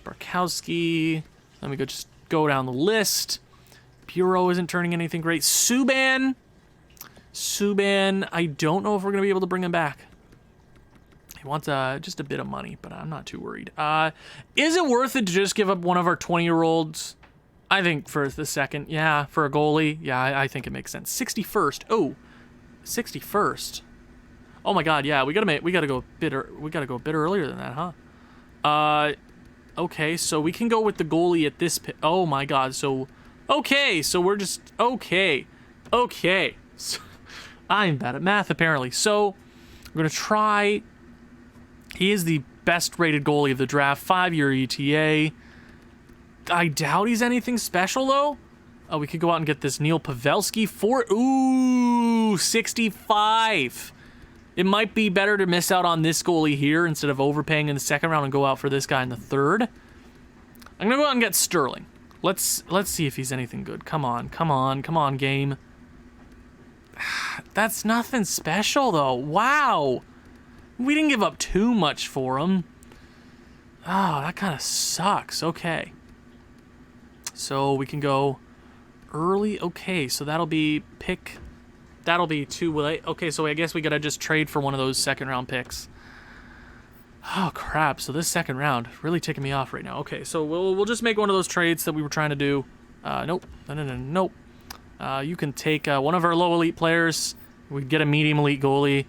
Barkowski. Let me just go down the list. Bureau isn't turning anything great. Subban, I don't know if we're going to be able to bring him back. He wants just a bit of money, but I'm not too worried. Is it worth it to just give up one of our 20-year-olds? I think for the second, yeah, for a goalie, yeah, I think it makes sense. 61st. Oh, 61st. Oh my God, yeah, we gotta go a bit earlier than that, huh? Okay, so we can go with the goalie at this pick. Oh my God, so okay, so we're just okay. So, I'm bad at math apparently. So we're gonna try. He is the best rated goalie of the draft, 5-year ETA. I doubt he's anything special, though. We could go out and get this Neil Pavelski for... Ooh, 65. It might be better to miss out on this goalie here instead of overpaying in the second round and go out for this guy in the third. I'm going to go out and get Sterling. Let's see if he's anything good. Come on, game. That's nothing special, though. Wow. We didn't give up too much for him. Oh, that kind of sucks. Okay. So we can go early. Okay, so that'll be too late. Okay, so I guess we gotta just trade for one of those second round picks. Oh crap, so this second round really ticking me off right now. Okay, so we'll just make one of those trades that we were trying to do. Nope. Nope. You can take one of our low elite players. We get a medium elite goalie.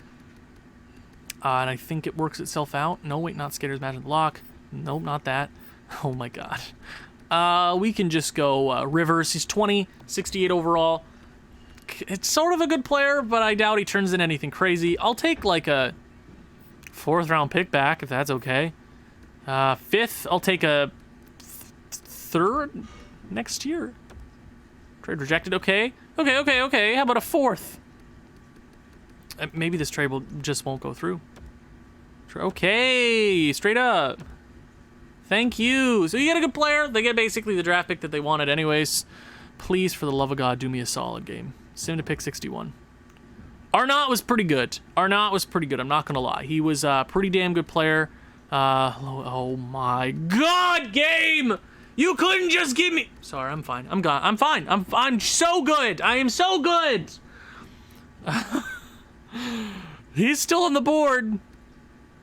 And I think it works itself out. No, wait, not Skaters Magic Block. Nope, not that. Oh my God. We can just go Rivers. He's 20, 68 overall. It's sort of a good player, but I doubt he turns in anything crazy. I'll take like a 4th round pick back if that's okay. 5th, I'll take a 3rd next year. Trade rejected. Okay. How about a 4th? Maybe this trade just won't go through. Okay, straight up. Thank you. So you get a good player. They get basically the draft pick that they wanted anyways. Please, for the love of God, do me a solid game. Sim to pick 61. Arnott was pretty good. I'm not going to lie. He was a pretty damn good player. Oh my God, game! You couldn't just give me... Sorry, I'm fine. I'm gone. I'm fine. I'm so good. I am so good. He's still on the board.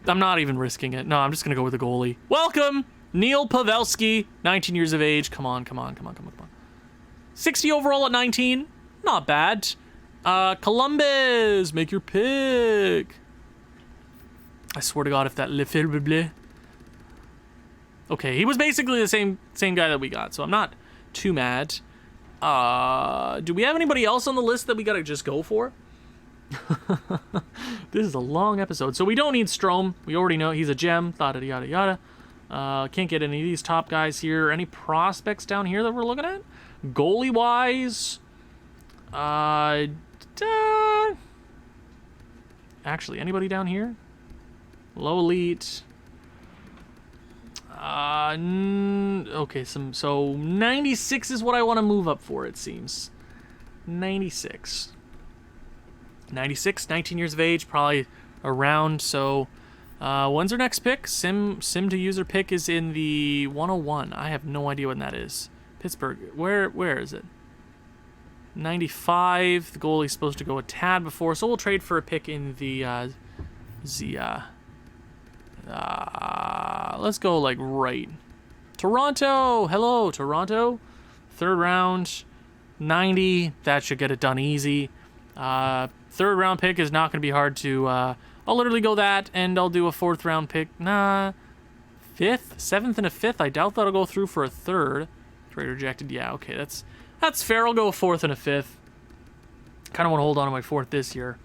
I'm not even risking it. No, I'm just going to go with the goalie. Welcome, Neil Pavelski, 19 years of age. Come on. 60 overall at 19. Not bad. Columbus, make your pick. I swear to God, if that Lefebvre... Okay, he was basically the same guy that we got, so I'm not too mad. Do we have anybody else on the list that we gotta just go for? This is a long episode. So we don't need Strome. We already know he's a gem. Yada, yada, yada. Can't get any of these top guys here. Any prospects down here that we're looking at? Goalie-wise... Actually, anybody down here? Low elite. Okay, so 96 is what I want to move up for, it seems. 96. 96, 19 years of age, probably around, so... when's our next pick? Sim to user pick is in the 101. I have no idea when that is. Pittsburgh. Where is it? 95. The goalie's supposed to go a tad before, so we'll trade for a pick in the let's go like right. Toronto. Hello, Toronto. Third round, 90. That should get it done easy. Third round pick is not going to be hard to. I'll literally go that, and I'll do a fourth round pick. Nah, fifth, seventh, and a fifth. I doubt that'll go through for a third. Trade rejected. Yeah, okay, that's fair. I'll go a fourth and a fifth. Kind of want to hold on to my fourth this year.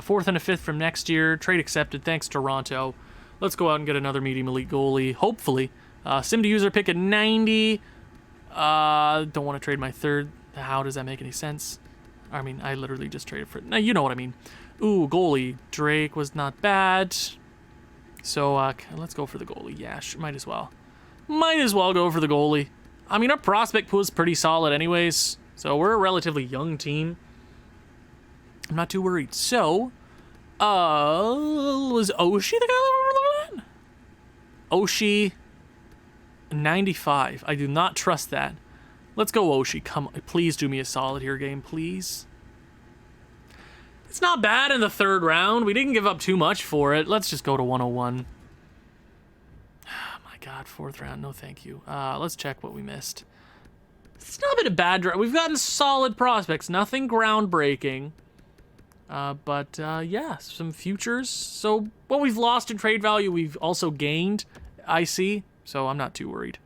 Fourth and a fifth from next year. Trade accepted. Thanks, Toronto. Let's go out and get another medium elite goalie. Hopefully. Sim to user pick at 90. Don't want to trade my third. How does that make any sense? I mean, I literally just traded for it. Now, you know what I mean. Ooh, goalie. Drake was not bad. So, let's go for the goalie. Yeah, might as well. Might as well go for the goalie. I mean, our prospect pool is pretty solid anyways, so we're a relatively young team. I'm not too worried. So, was Oshie the guy that we were looking at? Oshie, 95. I do not trust that. Let's go, Oshie. Come on. Please do me a solid here, game, please. It's not bad in the third round. We didn't give up too much for it. Let's just go to 101. God, fourth round, no thank you. Let's check what we missed. It's not been a bad draft. We've gotten solid prospects, nothing groundbreaking. But yeah, some futures. So what we've lost in trade value, we've also gained, I see. So I'm not too worried.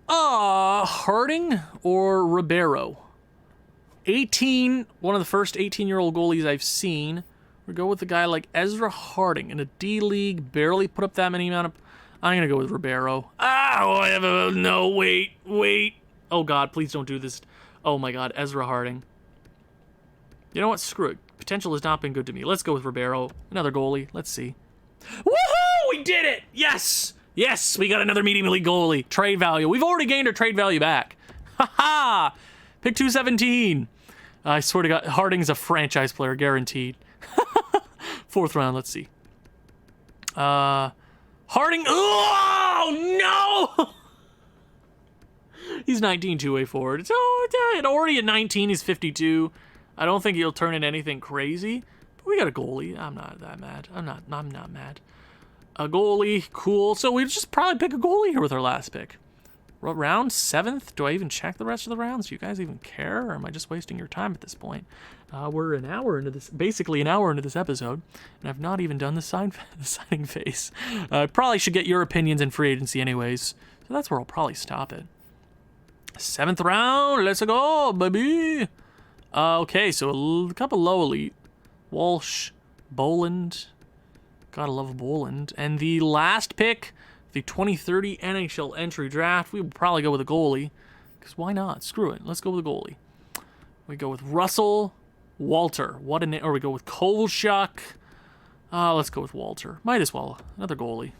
Harding or Ribeiro? 18, one of the first 18-year-old goalies I've seen. We go with a guy like Ezra Harding in a D League, barely put up that many amount of... I'm going to go with Ribeiro. No, wait. Oh, God, please don't do this. Oh, my God, Ezra Harding. You know what? Screw it. Potential has not been good to me. Let's go with Ribeiro. Another goalie. Let's see. Woohoo! We did it! Yes! Yes, we got another medium elite goalie. Trade value. We've already gained our trade value back. Ha-ha! Pick 217. I swear to God, Harding's a franchise player, guaranteed. Fourth round, let's see. Harding. Oh, no! He's 19, two-way forward. So, already at 19, he's 52. I don't think he'll turn into anything crazy. But we got a goalie. I'm not that mad. I'm not mad. A goalie, cool. So we just probably pick a goalie here with our last pick. Round 7th? Do I even check the rest of the rounds? Do you guys even care? Or am I just wasting your time at this point? We're an hour into this, basically an hour into this episode, and I've not even done the signing phase. I probably should get your opinions in free agency anyways, so that's where I'll probably stop it. 7th round, let's go, baby. Okay, so a couple low elite. Walsh, Boland. Gotta love Boland. And the last pick, the 2030 NHL entry draft, we will probably go with a goalie, because why not? Screw it. Let's go with a goalie. We go with Russell Walter. Or we go with Kovalchuk. Let's go with Walter. Might as well. Another goalie.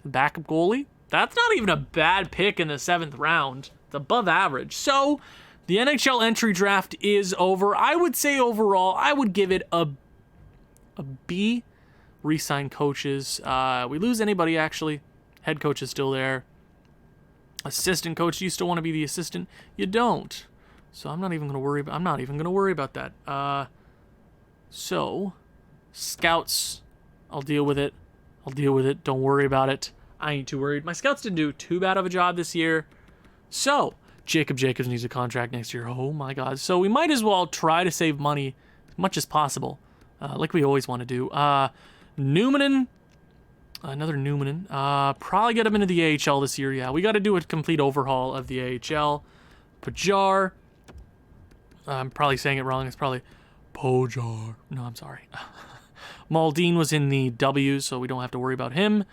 Backup goalie? That's not even a bad pick in the 7th round. It's above average. So, the NHL entry draft is over. I would say overall, I would give it a B. Re-sign coaches. We lose anybody, actually. Head coach is still there. Assistant coach, do you still want to be the assistant? You don't. So, I'm not even going to worry about that. So, scouts, I'll deal with it. Don't worry about it. I ain't too worried. My scouts didn't do too bad of a job this year. So, Jacob Jacobs needs a contract next year. Oh my God. So we might as well try to save money as much as possible, like we always want to do. Numanen, another Numanen. Probably get him into the AHL this year. Yeah, we got to do a complete overhaul of the AHL. Pajar. I'm probably saying it wrong. It's probably Pojar. No, I'm sorry. Maldine was in the W, so we don't have to worry about him.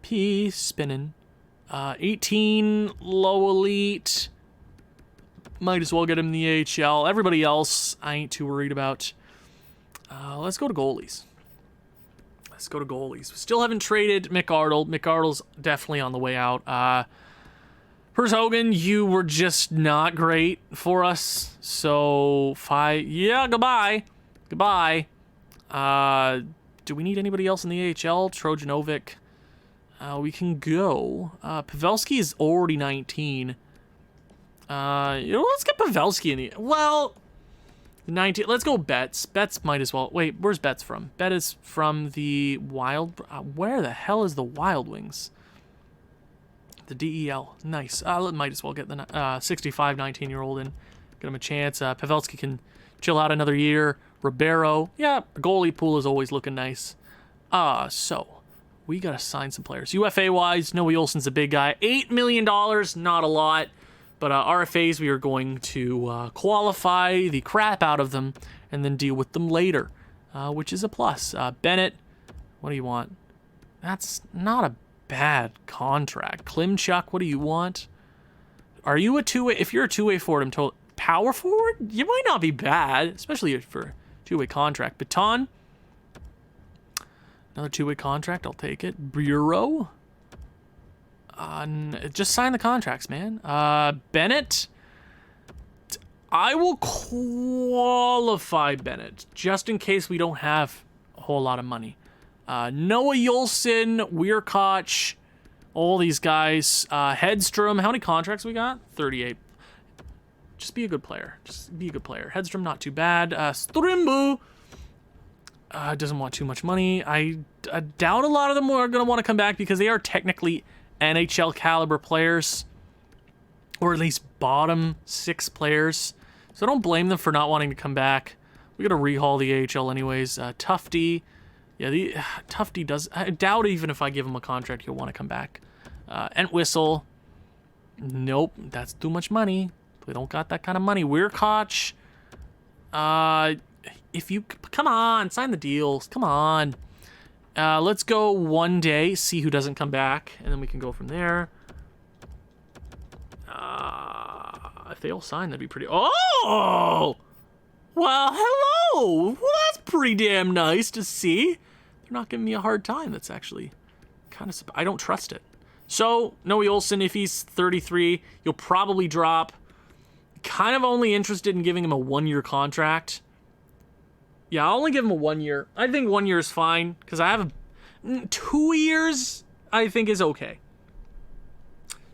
P. Spinnin. 18 low elite. Might as well get him in the AHL. Everybody else, I ain't too worried about. Let's go to goalies. We still haven't traded McArdle. McArdle's definitely on the way out. Hogan, you were just not great for us. So, yeah, goodbye. Do we need anybody else in the AHL? Trojanovic. We can go. Pavelski is already 19. Let's get Pavelski in the... Well, 19... Let's go Betts. Betts might as well... Wait, where's Betts from? Bet is from the Wild... where the hell is the Wild Wings? The DEL. Nice. Might as well get the 65, 19-year-old in. Get him a chance. Pavelski can chill out another year. Ribeiro. Yeah, goalie pool is always looking nice. So... we got to sign some players. UFA-wise, Noah Olsen's a big guy. $8 million, not a lot. But RFAs, we are going to qualify the crap out of them and then deal with them later, which is a plus. Bennett, what do you want? That's not a bad contract. Klimchuk, what do you want? Are you a two-way? If you're a two-way forward, I'm told power forward, you might not be bad, especially for a two-way contract. Baton, another two-way contract, I'll take it. Bureau, just sign the contracts, man. Bennett, I will qualify Bennett just in case we don't have a whole lot of money. Noah Olsen, Weirkoch, all these guys. Hedstrom, how many contracts we got? 38. Just be a good player. Hedstrom, not too bad. Strimbu doesn't want too much money. I doubt a lot of them are going to want to come back because they are technically NHL caliber players, or at least bottom 6 players. So don't blame them for not wanting to come back. We got to rehaul the AHL anyways. Tufty. Yeah, Tufty does... I doubt even if I give him a contract, he'll want to come back. Entwistle. Nope, that's too much money. We don't got that kind of money. Weirkoch. If you... Come on, sign the deals. Come on. Let's go one day, see who doesn't come back, and then we can go from there. If they all sign, that'd be pretty... Oh! Well, hello! Well, that's pretty damn nice to see. They're not giving me a hard time. That's actually kind of... I don't trust it. So, Noah Olsen, if he's 33, you'll probably drop. Kind of only interested in giving him a 1-year contract. Yeah, I'll only give him a 1 year. I think 1 year is fine, because I have 2 years, I think, is okay.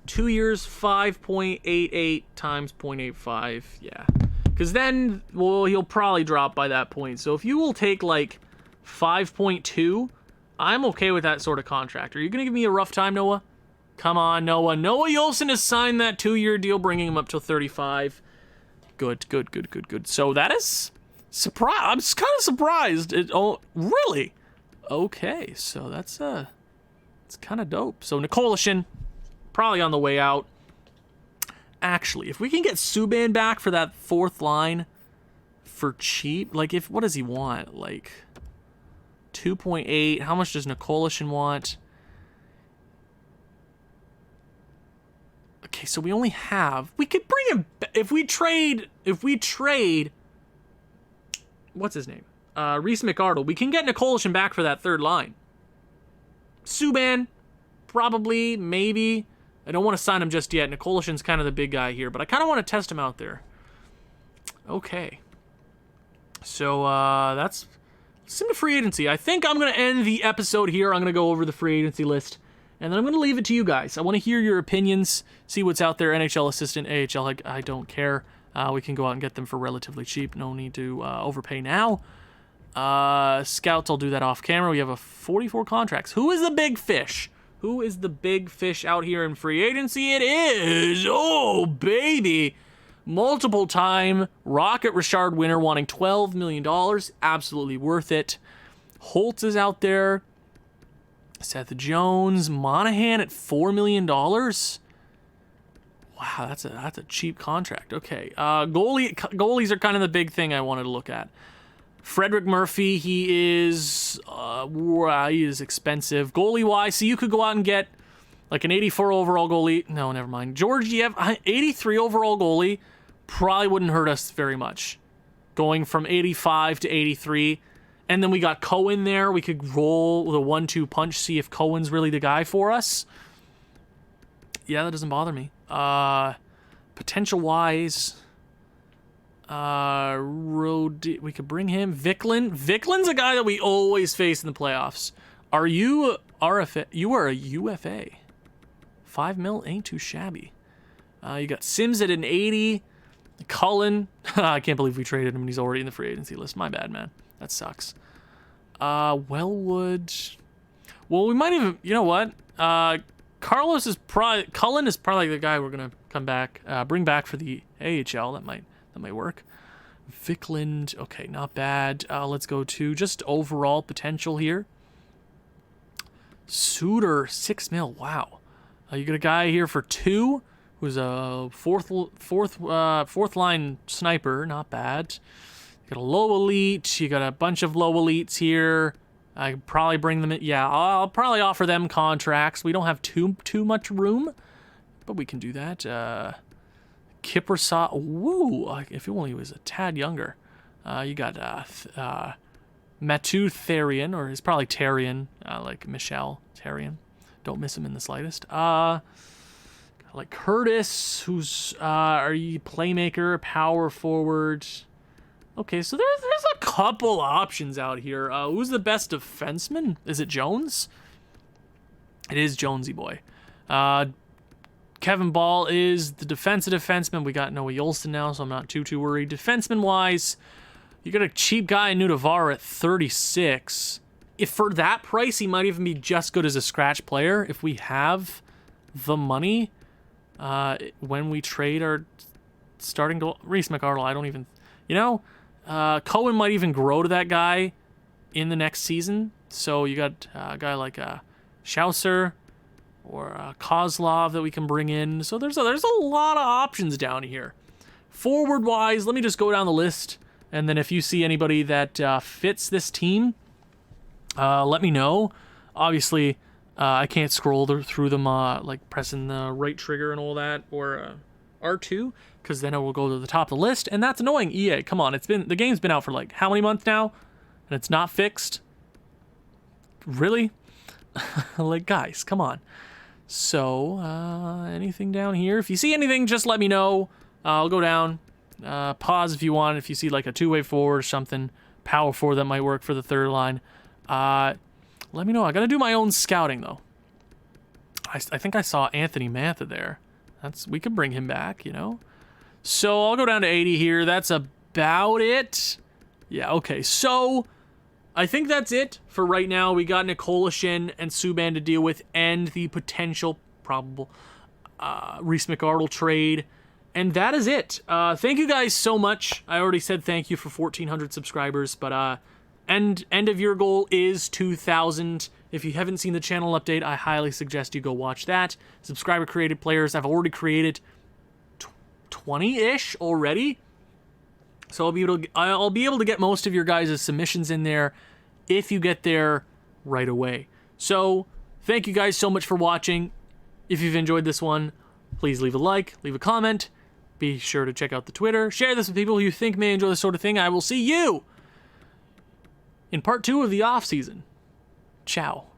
2 years, 5.88 times 0.85, yeah. Because then, well, he'll probably drop by that point. So if you will take, like, 5.2, I'm okay with that sort of contract. Are you going to give me a rough time, Noah? Come on, Noah. Noah Olsen has signed that 2-year deal, bringing him up to 35. Good. So that is... I'm kind of surprised. Really? Okay, so that's it's kind of dope. So Nicolashin, probably on the way out. Actually, if we can get Subban back for that 4th line for cheap, like what does he want? Like 2.8. How much does Nicolashin want? Okay, so we only have... We could bring him... If we trade... What's his name? Reese McArdle. We can get Nicolishin back for that third line. Subban, probably, maybe. I don't want to sign him just yet. Nicolishin's kind of the big guy here, but I kind of want to test him out there. Okay. So, that's some free agency. I think I'm going to end the episode here. I'm going to go over the free agency list, and then I'm going to leave it to you guys. I want to hear your opinions, see what's out there. NHL assistant, AHL, I don't care. We can go out and get them for relatively cheap. No need to overpay now. Scouts, I'll do that off camera. We have 44 contracts. Who is the big fish? Who is the big fish out here in free agency? It is, oh baby, multiple time Rocket Richard winner wanting $12 million. Absolutely worth it. Holtz is out there. Seth Jones, Monahan at $4 million. Wow, that's a cheap contract. Okay, goalies are kind of the big thing I wanted to look at. Frederick Murphy, he is expensive. Goalie-wise, so you could go out and get like an 84 overall goalie. No, never mind. Georgiev, 83 overall goalie, probably wouldn't hurt us very much. Going from 85 to 83. And then we got Cohen there. We could roll the 1-2 punch, see if Cohen's really the guy for us. Yeah, that doesn't bother me. Potential-wise... we could bring him. Viklin's a guy that we always face in the playoffs. Are you RFA? You are a UFA. $5 million ain't too shabby. You got Sims at an 80. Cullen. I can't believe we traded him and he's already in the free agency list. My bad, man. That sucks. Wellwood. Well, we might even. You know what? Cullen is probably the guy we're gonna bring back for the AHL. That might work. Vikland, okay, not bad. Let's go to just overall potential here. Suter, $6 million. Wow. You got a guy here for 2, who's a fourth line sniper. Not bad. You got a low elite. You got a bunch of low elites here. I could probably bring them in. Yeah, I'll probably offer them contracts. We don't have too much room, but we can do that. Kiprasov, woo, if he only was a tad younger. You got Matu Therian, or he's probably Therian, like Michelle Therian. Don't miss him in the slightest. Like Curtis, who's are you playmaker, power forward. Okay, so there's a couple options out here. Who's the best defenseman? Is it Jones? It is Jonesy boy. Kevin Ball is the defensive defenseman. We got Noah Yolston now, so I'm not too worried. Defenseman-wise, you got a cheap guy in Nudavara at 36. If for that price, he might even be just good as a scratch player. If we have the money, when we trade our starting goal, Reese McArdle, I don't even, Cohen might even grow to that guy in the next season. So you got a guy like Schlauser, or Kozlov that we can bring in. So there's a lot of options down here. Forward-wise, let me just go down the list, and then if you see anybody that fits this team, let me know. Obviously, I can't scroll through them like pressing the right trigger and all that, or R2, because then it will go to the top of the list, and that's annoying. EA, come on, the game's been out for like how many months now, and it's not fixed? Really? Like, guys, come on. So, anything down here? If you see anything, just let me know. I'll go down. Pause if you want. If you see like a two-way forward or something, power forward that might work for the third line. Let me know. I gotta do my own scouting though. I think I saw Anthony Mantha there. We could bring him back, So I'll go down to 80 here. That's about it. Yeah. Okay. So I think that's it for right now. We got Nicolishin and Subban to deal with, and the potential probable Reese McArdle trade. And that is it. Thank you guys so much. I already said thank you for 1,400 subscribers, but end of your goal is 2,000. If you haven't seen the channel update, I highly suggest you go watch that. Subscriber created players. I've already created 20-ish already. So I'll be able to get most of your guys' submissions in there if you get there right away. So thank you guys so much for watching. If you've enjoyed this one, please leave a like, leave a comment. Be sure to check out the Twitter. Share this with people who you think may enjoy this sort of thing. I will see you in part 2 of the offseason. Ciao.